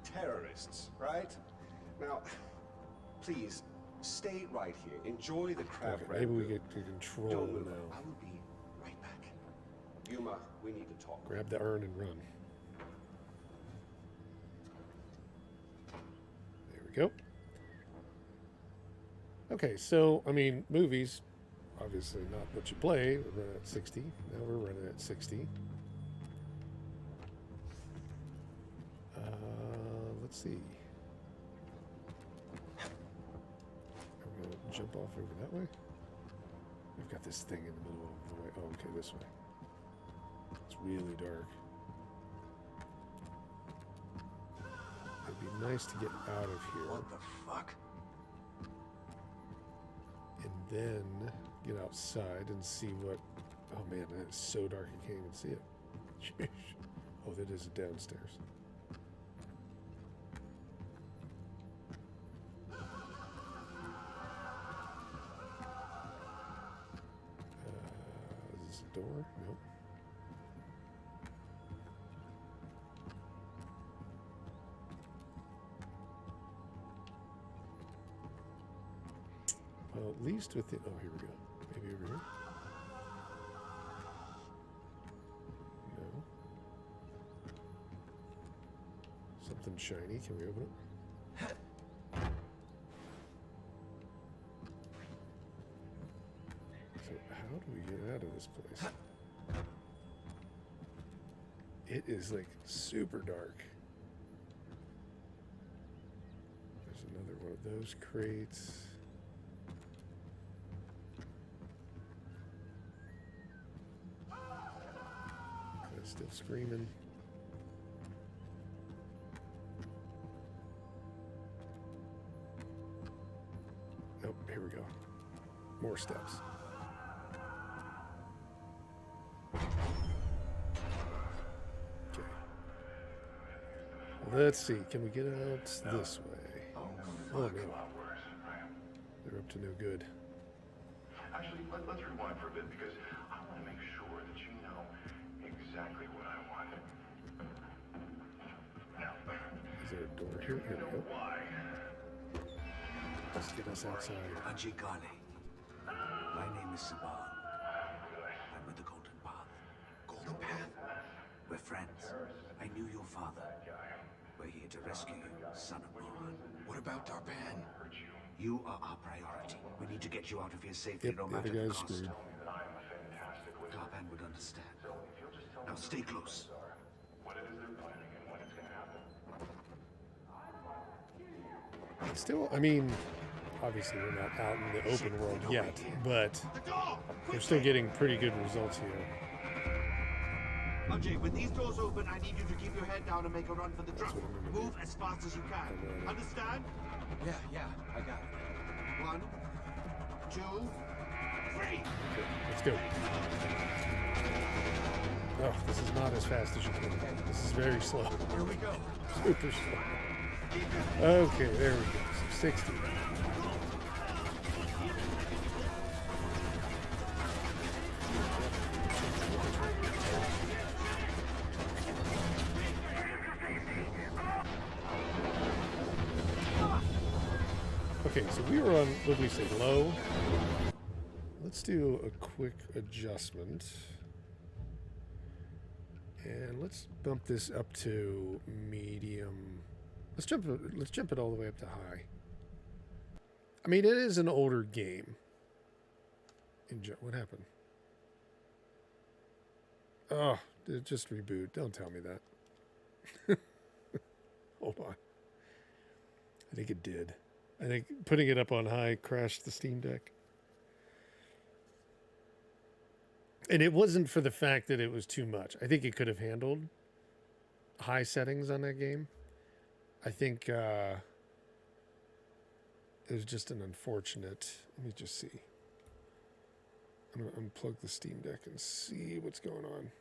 Terrorists, right? Now, please, stay right here. Enjoy the crab Okay, maybe we ragu. get to control Don't move. now. I will be right back. Yuma, we need to talk. Grab the urn and run. There we go. Okay, so, I mean, movies, obviously not what you play. We're running at 60. Now we're running at 60. Let's see. I'm going to jump off over that way. I've got this thing in the middle of the way. Oh, okay, this way. It's really dark. It'd be nice to get out of here. What the fuck? And then get outside and see what... Oh man, that is so dark I can't even see it. Sheesh. Oh, that is downstairs. Is this a door? Nope. Well, at least with the... Oh, here we go. Maybe over here? No. Something shiny. Can we open it? So how do we get out of this place? It is like super dark. There's another one of those crates. Still screaming. Oh, here we go. More steps. Okay. Let's see. Can we get out this way? Oh, no. They're up to no good. Actually, let's rewind for a bit because I want to make sure that you know exactly what I want. Now, Is there a door here? Here we go. why? Let's get us outside. Ajikale. My name is Saban. I'm with the Golden Path. Gold We're friends. I knew your father. We're here to rescue you, son of Mohan. What about Darban? You are our priority. We need to get you out of here safely, Yep, no the other matter the guy's cost. screwed. Darban would understand. Now stay close. Still, I mean, obviously we're not out in the open world yet, but we're still getting pretty good results here. Ajay, when these doors open, I need you to keep your head down and make a run for the truck. Move as fast as you can. Understand? Yeah, I got it. 1, 2, 3. Let's go. Oh, this is not as fast as you think. This is very slow. Here we go. Super slow. Okay, there we go. So 60. Okay, so we were on, what did we say, low? Let's do a quick adjustment. And let's bump this up to medium. Let's jump it all the way up to high. I mean, it is an older game. What happened? Oh, it just reboot. Don't tell me that. Hold on. I think it did. I think putting it up on high crashed the Steam Deck. And it wasn't for the fact that it was too much. I think it could have handled high settings on that game. I think it was just an unfortunate... Let me just see. I'm going to unplug the Steam Deck and see what's going on.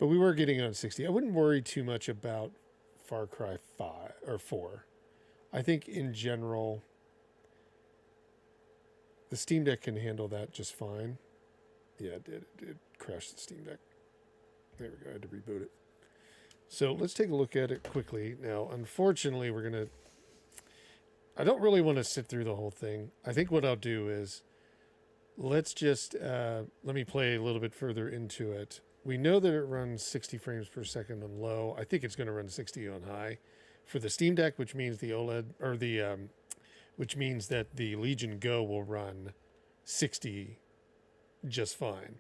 But we were getting it on 60. I wouldn't worry too much about Far Cry 5 or 4. I think in general, the Steam Deck can handle that just fine. Yeah, it did. It did crash the Steam Deck. There we go. I had to reboot it. So let's take a look at it quickly. Now, unfortunately, we're going to... I don't really want to sit through the whole thing. I think what I'll do is let's just... let me play a little bit further into it. We know that it runs 60 frames per second on low. I think it's going to run 60 on high. For the Steam Deck, which means the OLED... or the... which means that the Legion Go will run 60 just fine.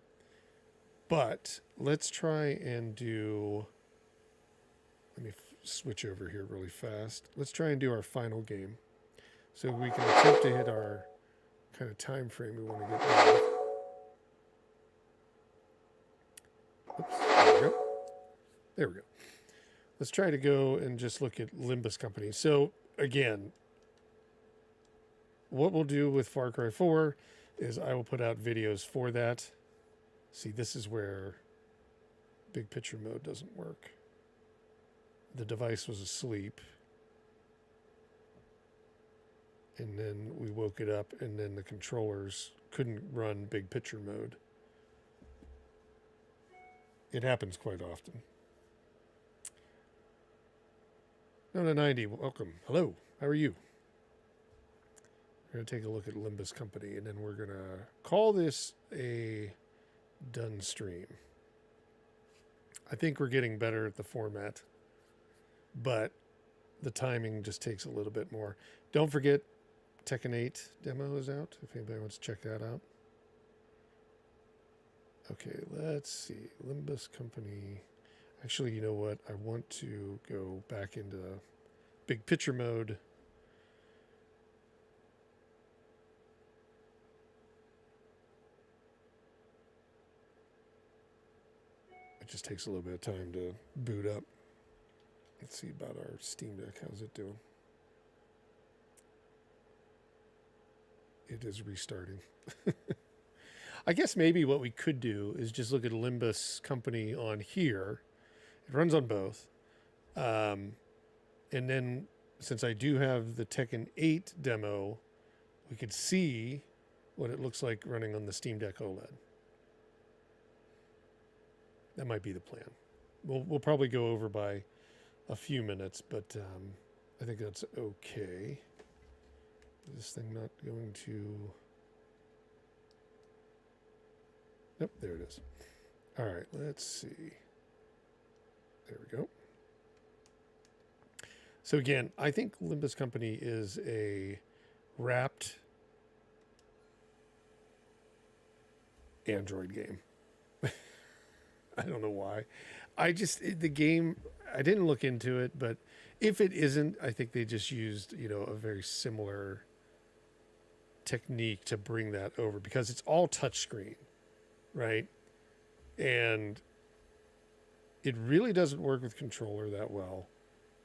But let's try and do... Let me switch over here really fast. Let's try and do our final game. So we can attempt to hit our kind of time frame we want to get down. Oops, there we go. There we go. Let's try to go and just look at Limbus Company. So again, what we'll do with Far Cry 4 is I will put out videos for that. See, this is where big picture mode doesn't work. The device was asleep. And then we woke it up, and then the controllers couldn't run big picture mode. It happens quite often. No, 90, welcome. Hello, how are you? We're going to take a look at Limbus Company, and then we're going to call this a done stream. I think we're getting better at the format, but the timing just takes a little bit more. Don't forget, Tekken 8 demo is out, if anybody wants to check that out. Okay, let's see. Limbus Company. Actually, you know what? I want to go back into big picture mode. It just takes a little bit of time to boot up. Let's see about our Steam Deck. How's it doing? It is restarting. I guess maybe what we could do is just look at Limbus Company on here. It runs on both. And then since I do have the Tekken 8 demo, we could see what it looks like running on the Steam Deck OLED. That might be the plan. We'll probably go over by a few minutes, but I think that's okay. Is this thing not going to... Yep, there it is. All right, let's see. There we go. So again, I think Limbus Company is a wrapped Android game. I don't know why. The game, I didn't look into it, but if it isn't, I think they just used, a very similar technique to bring that over because it's all touchscreen, right? And it really doesn't work with controller that well.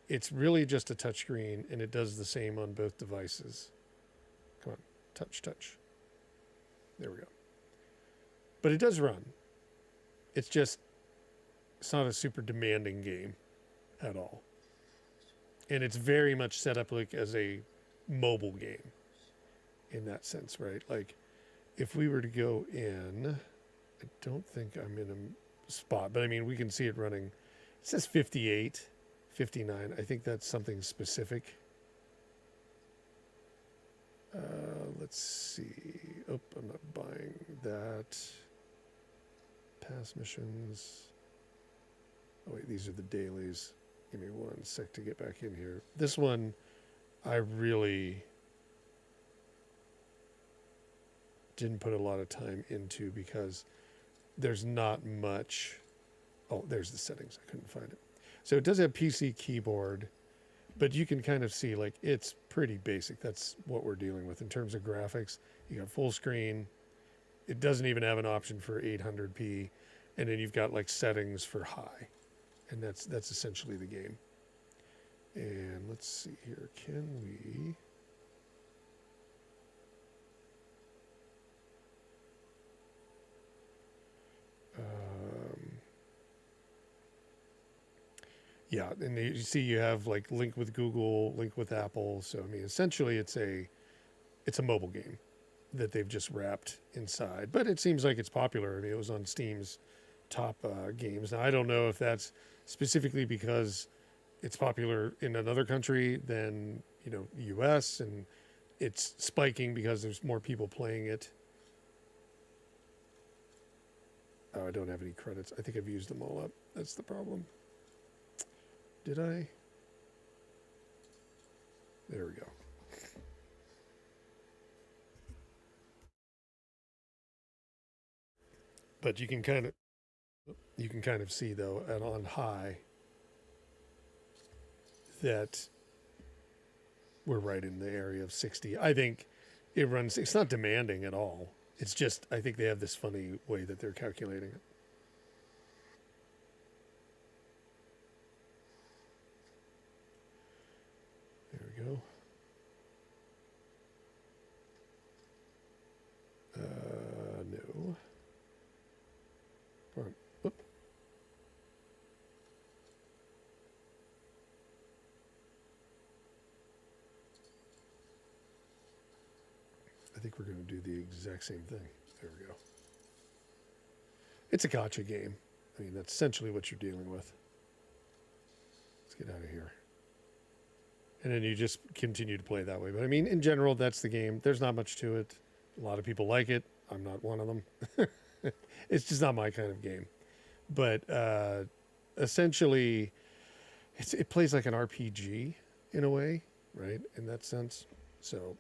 It's really just a touchscreen, and it does the same on both devices. Come on, touch. There we go. But it does run. It's not a super demanding game at all. And it's very much set up like as a mobile game in that sense, right? Like if we were to go in, I don't think I'm in a spot, but I mean, we can see it running. It says 58, 59. I think that's something specific. Let's see. Oh, I'm not buying that. Past missions. Oh, wait, these are the dailies. Give me one sec to get back in here. This one, I really didn't put a lot of time into because there's not much. Oh, there's the settings. I couldn't find it. So it does have PC keyboard, but you can kind of see like it's pretty basic. That's what we're dealing with in terms of graphics. You got full screen. It doesn't even have an option for 800p, and then you've got like settings for high, and that's essentially the game. And let's see here. Can we? Yeah, and you see you have like link with Google, link with Apple. So I mean, essentially, it's a mobile game that they've just wrapped inside. But it seems like it's popular. I mean, it was on Steam's top games. Now I don't know if that's specifically because it's popular in another country than U.S. and it's spiking because there's more people playing it. Oh, I don't have any credits. I think I've used them all up. That's the problem. Did I? There we go. But you can kind of see though, and on high, that we're right in the area of 60. I think it runs. It's not demanding at all. It's just I think they have this funny way that they're calculating it. There we go. No. Come on. Oop. I think we're going to do the exact same thing. There we go. It's a gotcha game. I mean, that's essentially what you're dealing with. Let's get out of here. And then you just continue to play that way. But I mean, in general, that's the game. There's not much to it. A lot of people like it. I'm not one of them. It's just not my kind of game. But essentially, it plays like an RPG in a way, right? In that sense. So,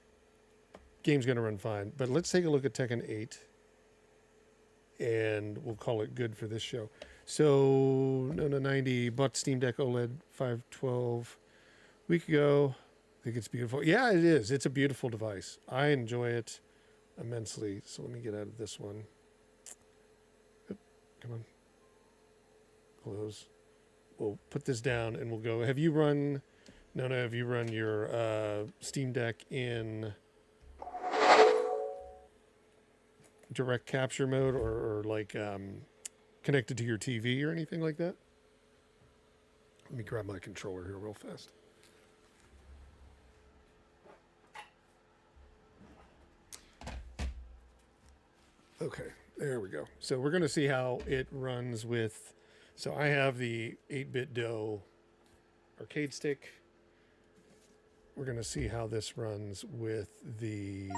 game's going to run fine. But let's take a look at Tekken 8. And we'll call it good for this show. So, no, 90, bought Steam Deck Oled 512 week ago. I think it's beautiful. Yeah, it is. It's a beautiful device. I enjoy it immensely. So let me get out of this one. Oop, come on. Close. We'll put this down and we'll go. Have you run your Steam Deck in direct capture mode or like connected to your TV or anything like that? Let me grab my controller here real fast. Okay, there we go. So we're going to see how it runs with... So I have the 8-bit DOE arcade stick. We're going to see how this runs with the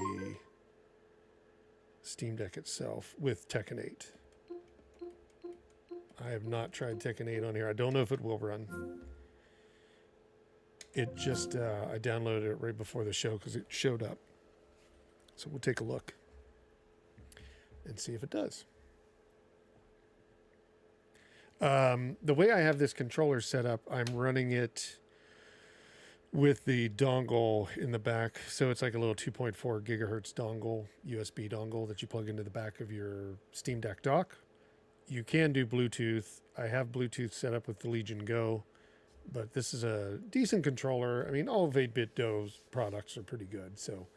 Steam Deck itself with Tekken 8. I have not tried Tekken 8 on here. I don't know if it will run. It just, I downloaded it right before the show because it showed up. So we'll take a look and see if it does. The way I have this controller set up, I'm running it with the dongle in the back. So it's like a little 2.4 gigahertz dongle, USB dongle that you plug into the back of your Steam Deck dock. You can do Bluetooth. I have Bluetooth set up with the Legion Go, but this is a decent controller. I mean, all of 8BitDo's products are pretty good. So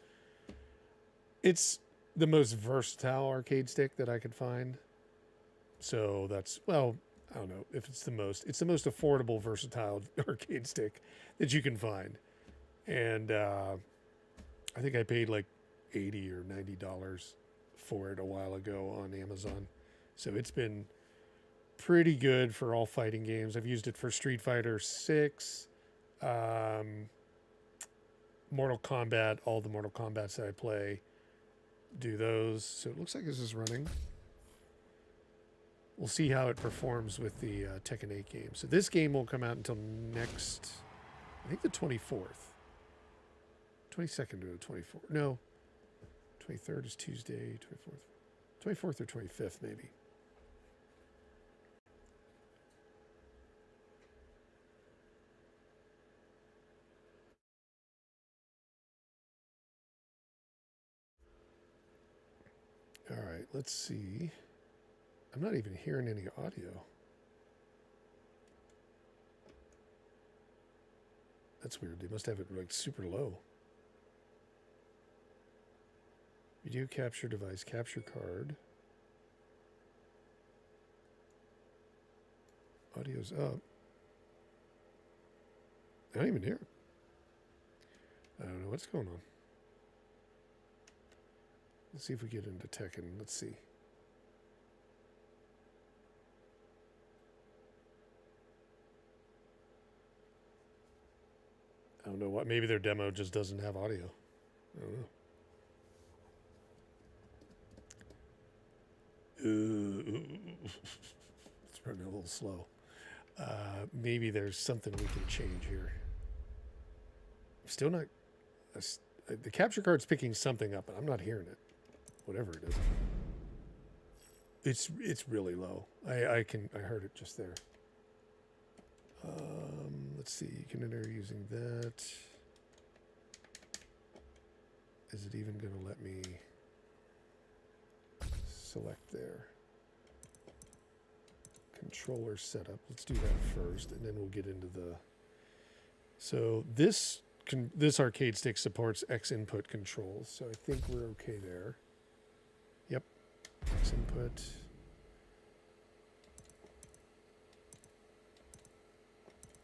it's the most versatile arcade stick that I could find. So that's, well, I don't know if it's the most affordable, versatile arcade stick that you can find. And I think I paid like $80 or $90 for it a while ago on Amazon. So it's been pretty good for all fighting games. I've used it for Street Fighter 6, Mortal Kombat, all the Mortal Kombats that I play do those. So it looks like this is running. We'll see how it performs with the Tekken 8 game. So this game won't come out until next, I think the 24th. 22nd to the 24th. No, 23rd is Tuesday, 24th or 25th maybe. All right, let's see. I'm not even hearing any audio. That's weird. They must have it like super low. Video capture device, capture card. Audio's up. I don't even hear it. I don't know what's going on. Let's see if we get into Tekken. Let's see. I don't know what. Maybe their demo just doesn't have audio. I don't know. It's running a little slow. Maybe there's something we can change here. Still not. The capture card's picking something up, but I'm not hearing it. Whatever it is. It's really low. I heard it just there. Let's see. You can enter using that. Is it even going to let me select there? Controller setup. Let's do that first, and then we'll get into the. So this arcade stick supports X input controls, so I think we're okay there. Yep, X input.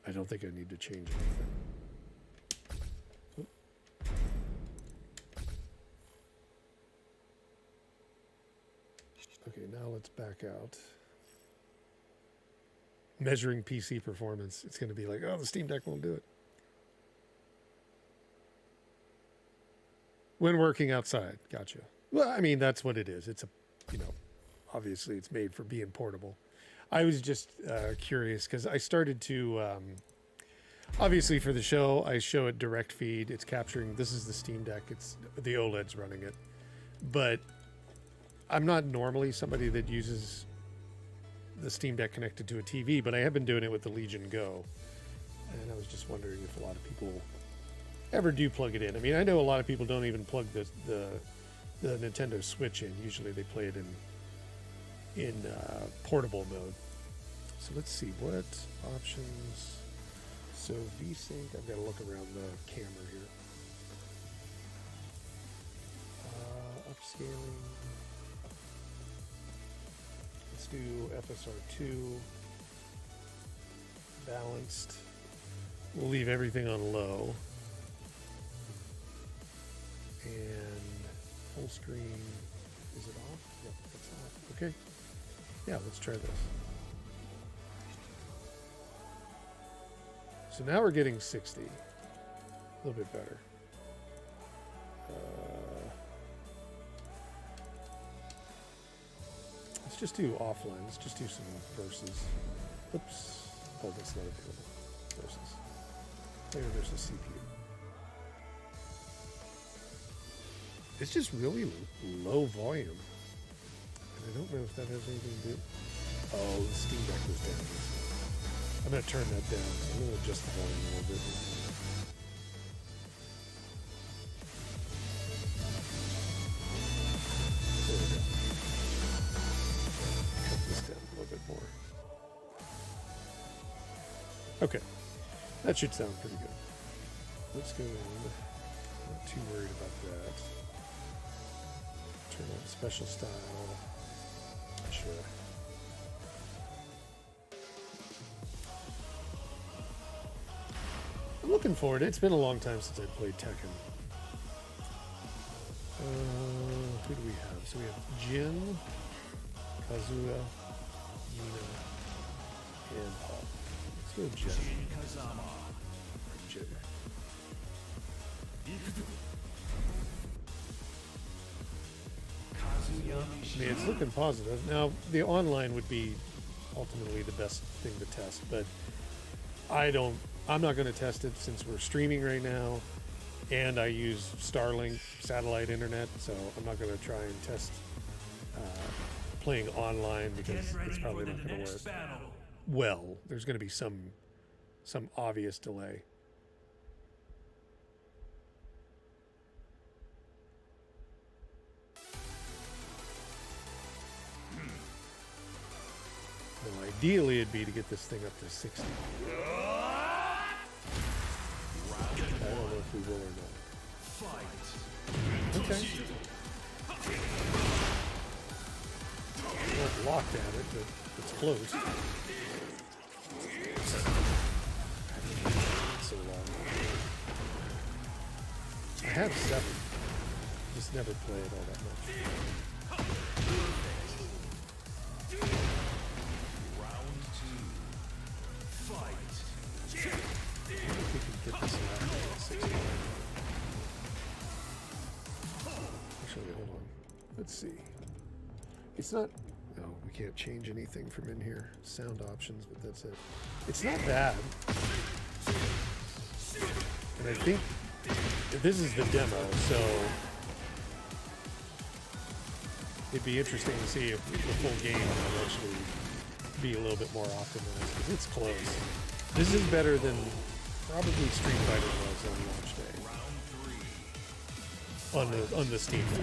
I don't think I need to change anything. Oop. Okay, now let's back out. Measuring PC performance. It's going to be like, oh, the Steam Deck won't do it. When working outside. Gotcha. Well, I mean, that's what it is. It's a, obviously it's made for being portable. I was just curious because I started to, obviously for the show, I show it direct feed. It's capturing, this is the Steam Deck. It's the OLED's running it. But I'm not normally somebody that uses the Steam Deck connected to a TV, but I have been doing it with the Legion Go. And I was just wondering if a lot of people ever do plug it in. I mean, I know a lot of people don't even plug the Nintendo Switch in. Usually they play it in portable mode. So let's see what options. So VSync, I've got to look around the camera here. Upscaling. Let's do FSR2. Balanced. We'll leave everything on low. And full screen. Is it off? Yep, it's off. Okay. Yeah, let's try this. So now we're getting 60. A little bit better. Let's just do offline. Let's just do some verses. Oops. Oh, that's not available. Verses. Maybe there's a CPU. It's just really low volume. And I don't know if that has anything to do. Oh, the Steam Deck was down. I'm going to turn that down. I'm going to adjust the volume a little bit. There we go. Cut this down a little bit more. Okay. That should sound pretty good. Let's go in. Not too worried about that. Turn on special style. Sure. I'm looking forward. It's been a long time since I played Tekken. Who do we have? So we have Jin, Kazuya, Nina, and Paul. Let's go Jin. Jin. I mean, it's looking positive. Now, the online would be ultimately the best thing to test, but I'm not going to test it since we're streaming right now, and I use Starlink satellite internet, so I'm not going to try and test playing online because it's probably not going to work. Well, there's going to be some obvious delay. Well, ideally, it'd be to get this thing up to 60. I don't know if we will or not. Okay. Not locked at it, but it's close. It's so long. I have 7. Just never play it all that much. Get this out. Actually, hold on. Let's see. It's not. No, we can't change anything from in here. Sound options, but that's it. It's not bad. And I think this is the demo, so it'd be interesting to see if the full game will actually be a little bit more optimized, because it's close. This is better than probably Street Fighter was on launch day. On the Steam Deck.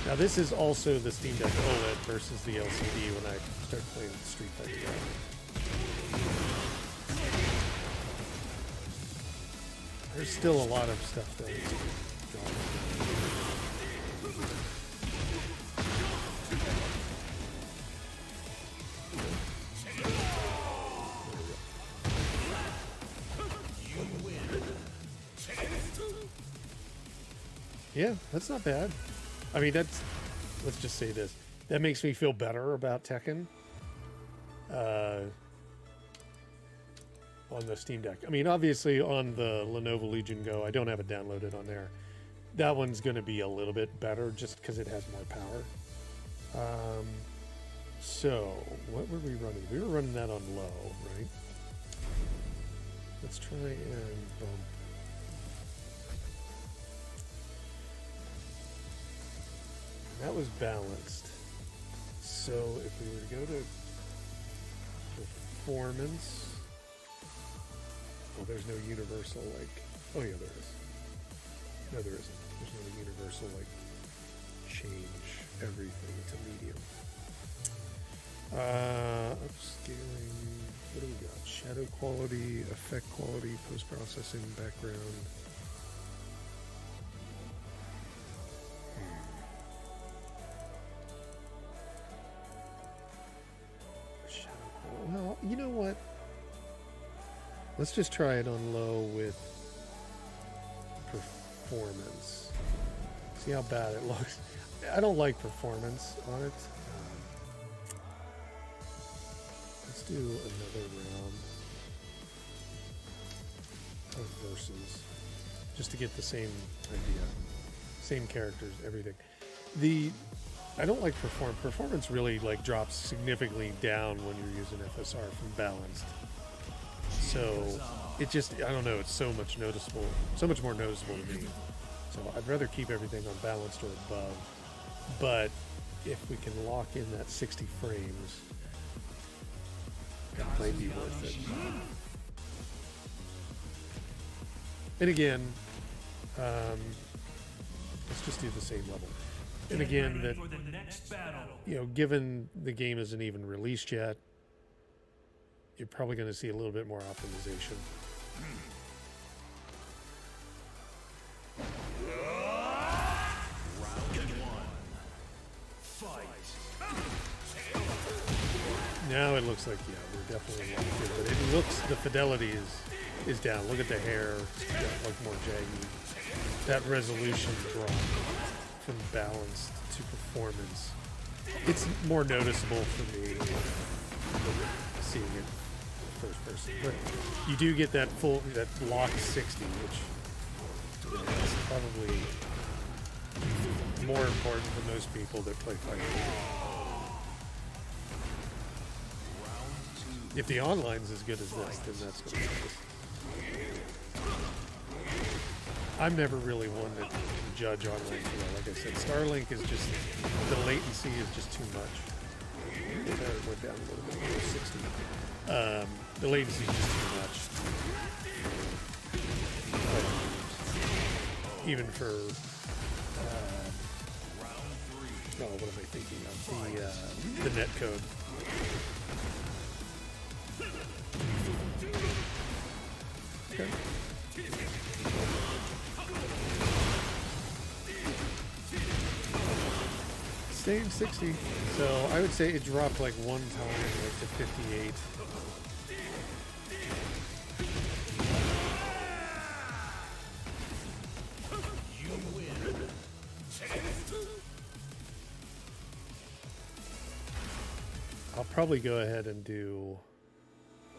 Now this is also the Steam Deck OLED versus the LCD when I start playing Street Fighter. There's still a lot of stuff though. Yeah, that's not bad. I mean, let's just say this. That makes me feel better about Tekken on the Steam Deck. I mean, obviously on the Lenovo Legion Go, I don't have it downloaded on there. That one's going to be a little bit better just because it has more power. So, what were we running? We were running that on low, right? Let's try and bump. That was balanced. So if we were to go to performance, well, there's no universal oh yeah, there is. No, there isn't. There's no universal change everything to medium. Upscaling. What do we got? Shadow quality, effect quality, post-processing, background. Well, you know what? Let's just try it on low with performance. See how bad it looks. I don't like performance on it. Let's do another round of versus, just to get the same idea. Same characters, everything. I don't like performance really like drops significantly down when you're using FSR from balanced. So it just, I don't know, it's so much more noticeable to me. So I'd rather keep everything on balanced or above. But if we can lock in that 60 frames, it might be worth it. And again, let's just do the same level. And again, that, you know, given the game isn't even released yet, you're probably going to see a little bit more optimization. Now it looks like, yeah, we're definitely locked in, but it looks, the fidelity is down. Look at the hair, it's got like more jaggy. That resolution drop from balance to performance, it's more noticeable for me seeing it first person. But you do get that lock 60, which is probably more important for most people that play fighting games. If the online's as good as this, then that's going to be nice. I'm never really one to judge online. You know, like I said, Starlink is just, the latency is just too much. It went down a little bit, 60. The latency is just too much. Even for, what am I thinking of? The net code. Okay. Same 60. So I would say it dropped like one time, like to 58. You win. I'll probably go ahead and do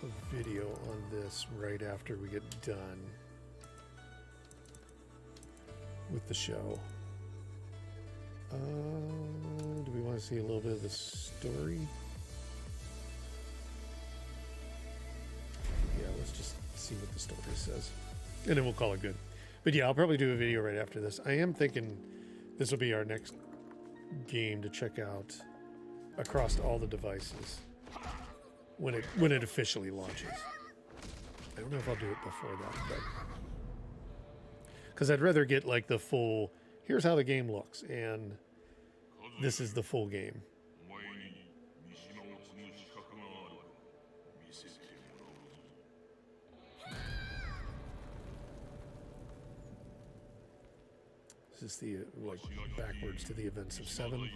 a video on this right after we get done with the show. Do we want to see a little bit of the story? Yeah, let's just see what the story says, and then we'll call it good. But yeah, I'll probably do a video right after this. I am thinking this will be our next game to check out across all the devices when it officially launches. I don't know if I'll do it before that, but because I'd rather get like the full, here's how the game looks, and this is the full game. This is the like backwards to the events of 7.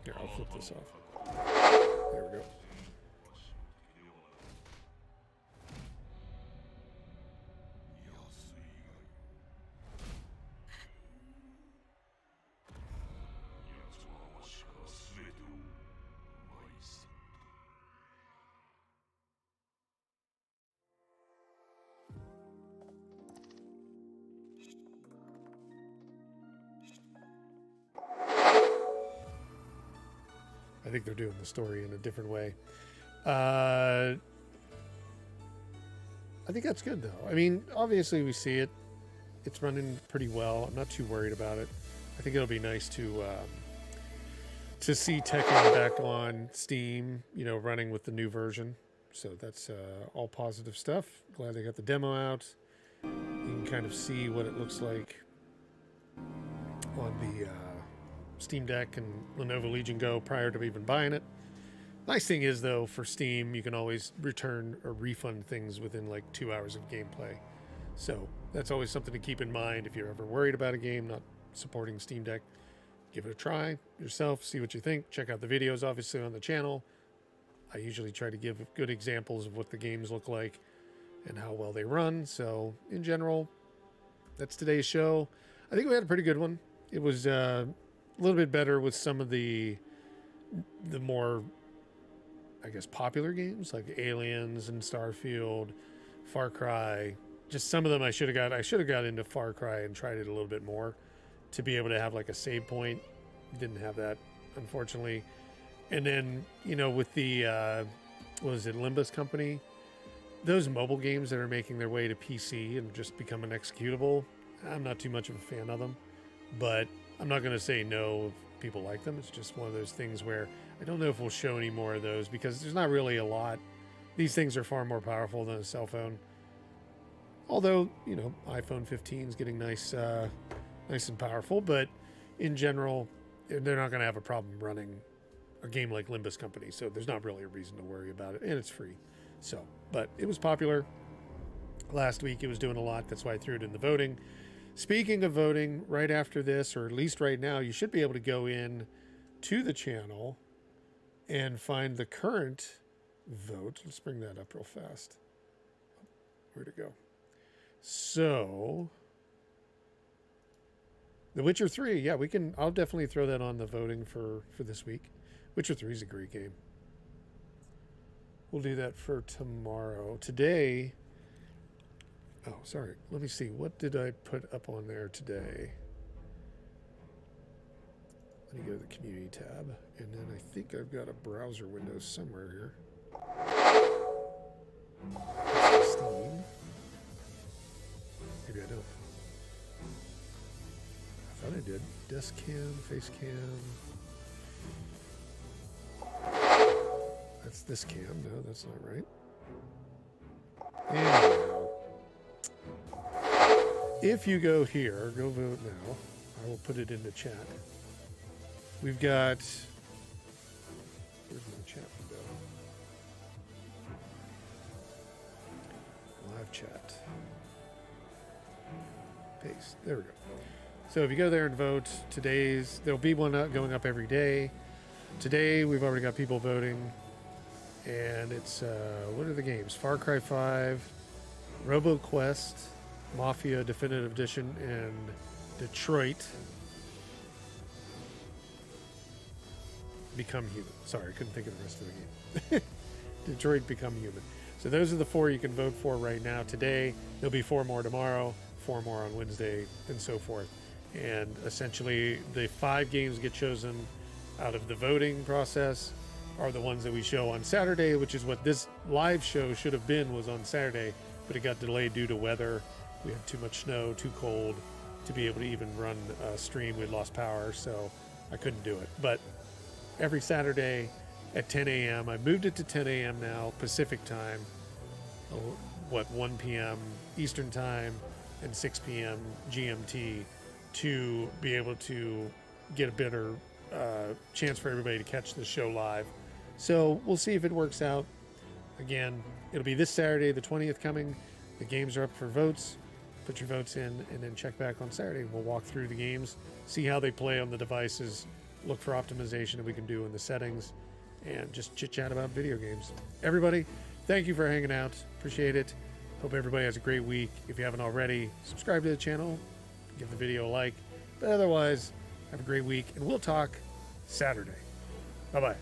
Here, I'll flip this off. There we go. I think they're doing the story in a different way. I think that's good, though. I mean, obviously we see it. It's running pretty well. I'm not too worried about it. I think it'll be nice to see Tekken back on Steam, you know, running with the new version. So that's all positive stuff. Glad they got the demo out. You can kind of see what it looks like on the Steam Deck and Lenovo Legion Go prior to even buying it. Nice thing is, though, for Steam, you can always return or refund things within like 2 hours of gameplay. So that's always something to keep in mind if you're ever worried about a game not supporting Steam Deck. Give it a try yourself, see what you think. Check out the videos, obviously, on the channel. I usually try to give good examples of what the games look like and how well they run. So in general, that's today's show. I think we had a pretty good one. It was a little bit better with some of the more, I guess, popular games like Aliens and Starfield, Far Cry. Just some of them I should have got. I should have got into Far Cry and tried it a little bit more to be able to have like a save point. Didn't have that, unfortunately. And then, you know, with the what was it, Limbus company, those mobile games that are making their way to PC and just become an executable, I'm not too much of a fan of them. But I'm not going to say no if people like them. It's just one of those things where I don't know if we'll show any more of those because there's not really a lot. These things are far more powerful than a cell phone. Although, you know, iPhone 15 is getting nice and powerful, but in general, they're not going to have a problem running a game like Limbus Company, so there's not really a reason to worry about it, and it's free. So, but it was popular. Last week it was doing a lot, that's why I threw it in the voting. Speaking of voting, right after this, or at least right now, you should be able to go in to the channel and find the current vote. Let's bring that up real fast. Where'd it go? So, The Witcher 3, yeah, I'll definitely throw that on the voting for this week. Witcher 3 is a great game. We'll do that for tomorrow. Today, oh, sorry, let me see. What did I put up on there today? Let me go to the community tab, and then I think I've got a browser window somewhere here. Steam. Maybe I don't. I thought I did. Desk cam, face cam. That's this cam. No, that's not right. Anyhow, if you go here, go vote now. I will put it in the chat. We've got... Where's my chat window? Live chat. Paste. There we go. So if you go there and vote, there'll be one going up every day. Today, we've already got people voting. And it's, what are the games? Far Cry 5, RoboQuest, Mafia Definitive Edition, and Detroit Become Human. Sorry, I couldn't think of the rest of the game. Detroit Become Human. So those are the 4 you can vote for right now. Today, there'll be 4 more tomorrow, 4 more on Wednesday, and so forth. And essentially, the 5 games get chosen out of the voting process are the ones that we show on Saturday, which is what this live show should have been, was on Saturday, but it got delayed due to weather. We had too much snow, too cold to be able to even run a stream. We'd lost power, so I couldn't do it. But every Saturday at 10 a.m., I moved it to 10 a.m. now, Pacific time, 1 p.m. Eastern time, and 6 p.m. GMT, to be able to get a better chance for everybody to catch the show live. So we'll see if it works out. Again, it'll be this Saturday, the 20th coming. The games are up for votes. Put your votes in and then check back on Saturday. We'll walk through the games, see how they play on the devices, look for optimization that we can do in the settings, and just chit-chat about video games. Everybody, thank you for hanging out. Appreciate it. Hope everybody has a great week. If you haven't already, subscribe to the channel, give the video a like. But otherwise, have a great week, and we'll talk Saturday. Bye-bye.